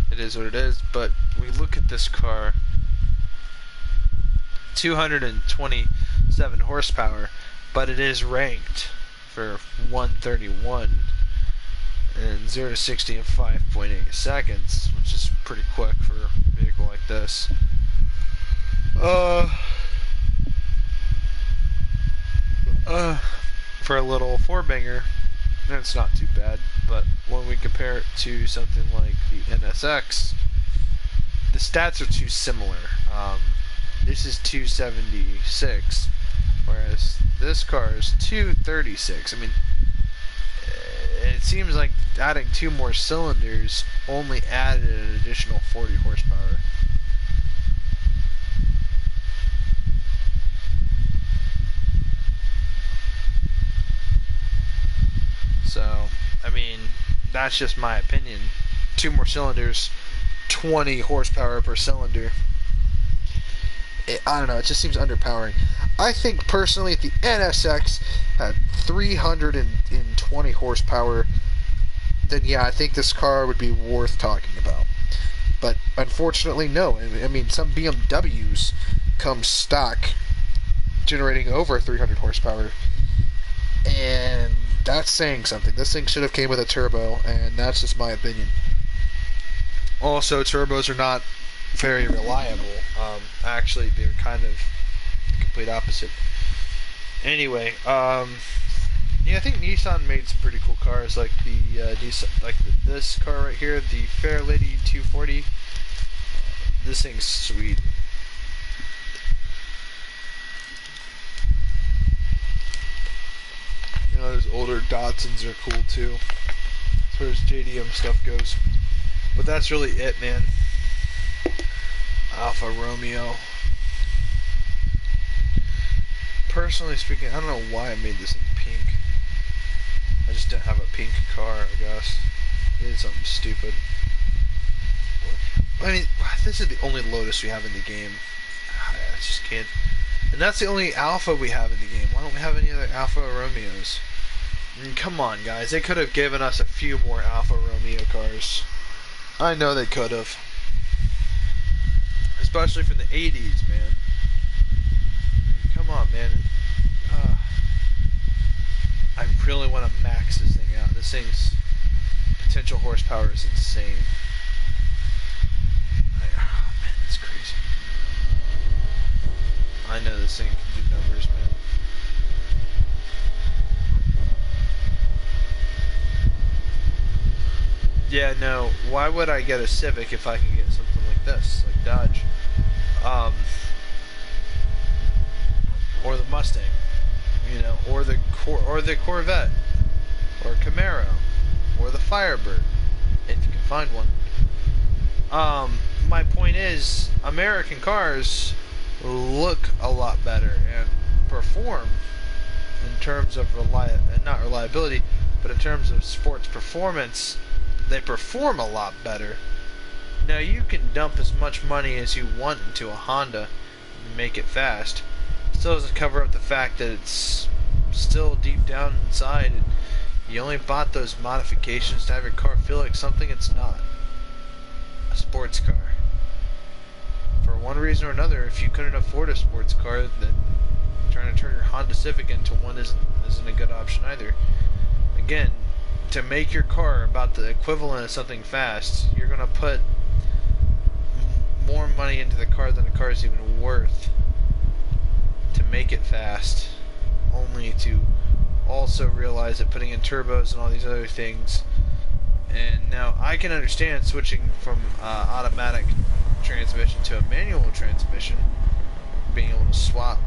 C: it is what it is. But we look at this car, 227 horsepower, but it is ranked for 131 and 0 to 60 in 5.8 seconds, which is pretty quick for a vehicle like this. For a little four-banger, it's not too bad, but when we compare it to something like the NSX, the stats are too similar. This is 276, whereas this car is 236. I mean, it seems like adding 2 more cylinders only added an additional 40 horsepower. So, I mean, that's just my opinion. 2 more cylinders, 20 horsepower per cylinder. I don't know, it just seems underpowering. I think personally if the NSX had 320 horsepower, then yeah, I think this car would be worth talking about. But unfortunately, no. I mean, some BMWs come stock generating over 300 horsepower, and that's saying something. This thing should have came with a turbo, and that's just my opinion. Also, turbos are not very reliable. Actually, they're kind of the complete opposite. Anyway, yeah, I think Nissan made some pretty cool cars, like the this car right here, the Fairlady 240. This thing's sweet. You know, those older Datsuns are cool too, as far as JDM stuff goes. But that's really it, man. Alfa Romeo. Personally speaking, I don't know why I made this in pink. I just didn't have a pink car, I guess. I did something stupid. I mean, this is the only Lotus we have in the game. I just can't. And that's the only Alfa we have in the game. Why don't we have any other Alfa Romeos? I mean, come on, guys. They could have given us a few more Alfa Romeo cars. I know they could have. Especially from the 80s, man. I mean, come on, man. I really want to max this thing out. This thing's potential horsepower is insane. Oh, man, that's crazy. I know this thing can do numbers, man. Yeah, no. Why would I get a Civic if I can get something like this, like Dodge? Or the Mustang, you know, or the Corvette, or Camaro, or the Firebird, if you can find one. My point is, American cars look a lot better and perform in terms of not reliability, but in terms of sports performance. They perform a lot better. Now, you can dump as much money as you want into a Honda and make it fast. Still doesn't cover up the fact that it's still deep down inside, and you only bought those modifications to have your car feel like something it's not. A sports car. For one reason or another, if you couldn't afford a sports car, then trying to turn your Honda Civic into one isn't a good option either. Again, to make your car about the equivalent of something fast, you're going to put more money into the car than the car is even worth to make it fast, only to also realize that putting in turbos and all these other things. And now I can understand switching from automatic transmission to a manual transmission, being able to swap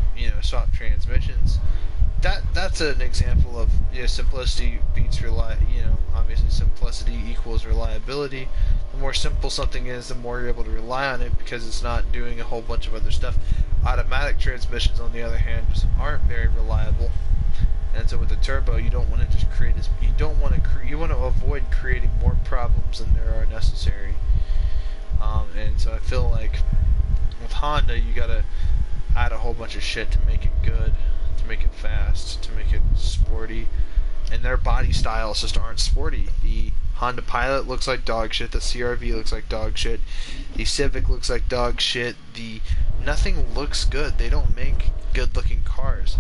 C: transmissions. That's an example of, simplicity beats obviously simplicity equals reliability. The more simple something is, the more you're able to rely on it because it's not doing a whole bunch of other stuff. Automatic transmissions, on the other hand, just aren't very reliable. And so with the turbo, you don't want to just create this. You want to avoid creating more problems than there are necessary. And so I feel like with Honda, you gotta add a whole bunch of shit to make it good, to make it fast, to make it sporty. And their body styles just aren't sporty. The Honda Pilot looks like dog shit. The CR-V looks like dog shit. The Civic looks like dog shit. The nothing looks good. They don't make good looking cars.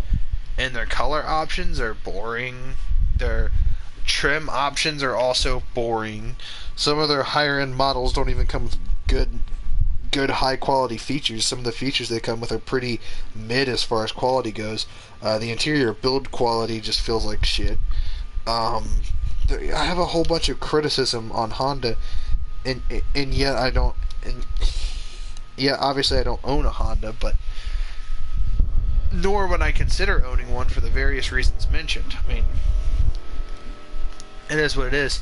C: And their color options are boring. Their trim options are also boring. Some of their higher end models don't even come with good high quality features. Some of the features they come with are pretty mid as far as quality goes. The interior build quality just feels like shit. I have a whole bunch of criticism on Honda, and yet I don't. And yeah, obviously I don't own a Honda, but nor would I consider owning one for the various reasons mentioned. I mean, it is what it is.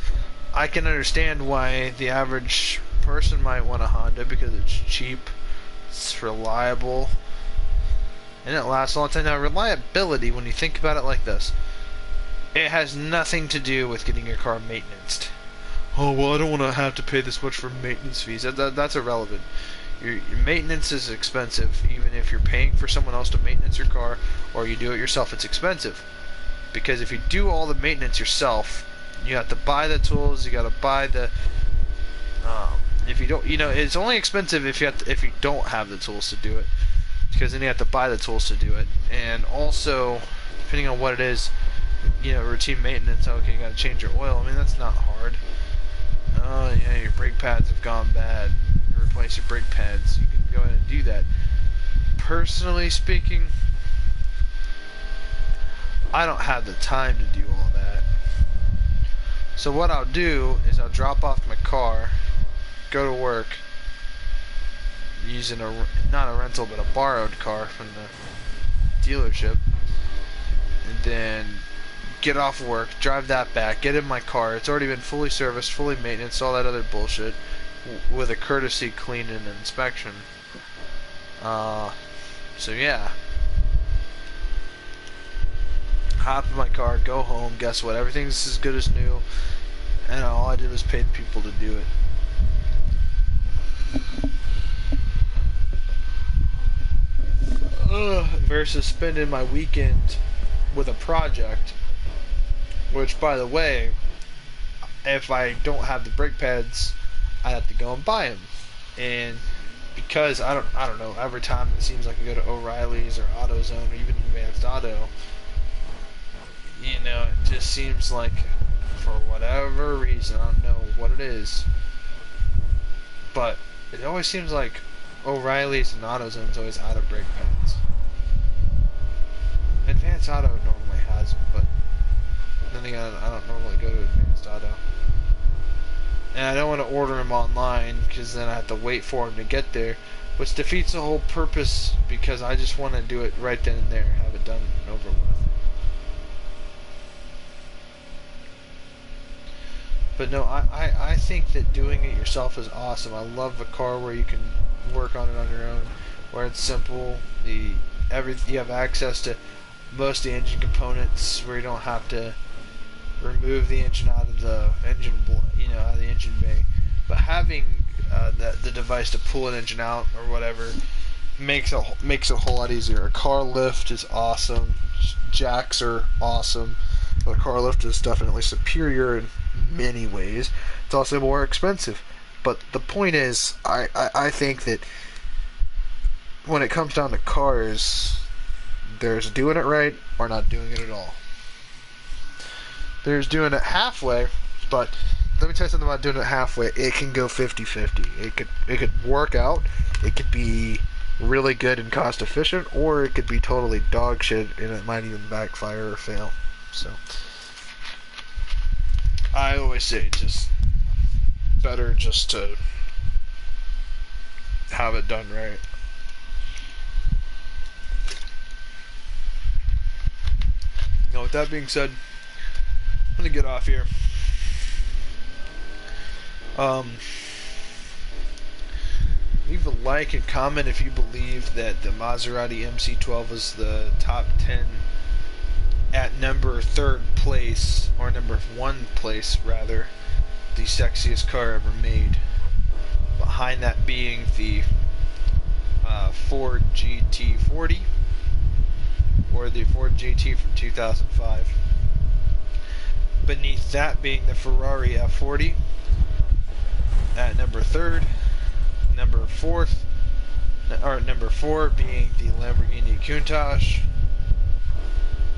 C: I can understand why the average person might want a Honda because it's cheap, it's reliable, and it lasts a long time. Now, reliability, when you think about it like this, it has nothing to do with getting your car maintained. Oh, well, I don't want to have to pay this much for maintenance fees. That's irrelevant. Your maintenance is expensive, even if you're paying for someone else to maintenance your car, or you do it yourself, it's expensive. Because if you do all the maintenance yourself, you have to buy the tools, you got to buy the... if you don't, it's only expensive if you don't have the tools to do it. Because then you have to buy the tools to do it. And also, depending on what it is, routine maintenance, okay, you got to change your oil. I mean, that's not hard. Oh, yeah, your brake pads have gone bad. Replace your brake pads. You can go ahead and do that. Personally speaking, I don't have the time to do all that. So what I'll do is I'll drop off my car, go to work, using not a rental but a borrowed car from the dealership, and then get off work, drive that back, get in my car. It's already been fully serviced, fully maintenance, all that other bullshit, with a courtesy clean and inspection. So yeah, hop in my car, go home. Guess what? Everything's as good as new, and all I did was pay people to do it. Versus spending my weekend with a project, which, by the way, if I don't have the brake pads, I have to go and buy them. And because I don't know, every time it seems like I go to O'Reilly's or AutoZone or even Advanced Auto, it just seems like, for whatever reason, I don't know what it is, but it always seems like O'Reilly's and AutoZone's always out of brake pads. Advanced Auto normally has them, but then again, I don't normally go to Advanced Auto. And I don't want to order them online because then I have to wait for them to get there, which defeats the whole purpose, because I just want to do it right then and there, have it done and over with. But no, I think that doing it yourself is awesome. I love a car where you can work on it on your own, where it's simple. You have access to most of the engine components, where you don't have to remove the engine out of the engine, out of the engine bay. But having the device to pull an engine out or whatever makes it a whole lot easier. A car lift is awesome. Jacks are awesome. The car lift is definitely superior in many ways. It's also more expensive. But the point is, I think that when it comes down to cars, there's doing it right or not doing it at all. There's doing it halfway, but let me tell you something about doing it halfway. It can go 50-50. It could work out. It could be really good and cost efficient, or it could be totally dog shit and it might even backfire or fail. So I always say just better just to have it done right. Now, with that being said, I'm gonna get off here. Leave a like and comment if you believe that the Maserati MC12 is the top 10 at number 3rd place, or number 1 place rather, the sexiest car ever made. Behind that being the Ford GT40, or the Ford GT from 2005. Beneath that being the Ferrari F40 at number 3rd. Number 4th Or number 4 being the Lamborghini Countach,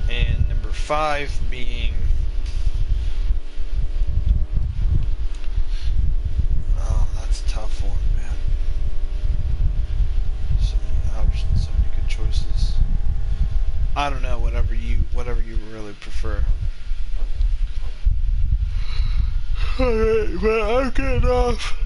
C: and number 5 being that's a tough one, man. So many options, so many good choices. I don't know, whatever you really prefer. Alright, well, I'm getting off.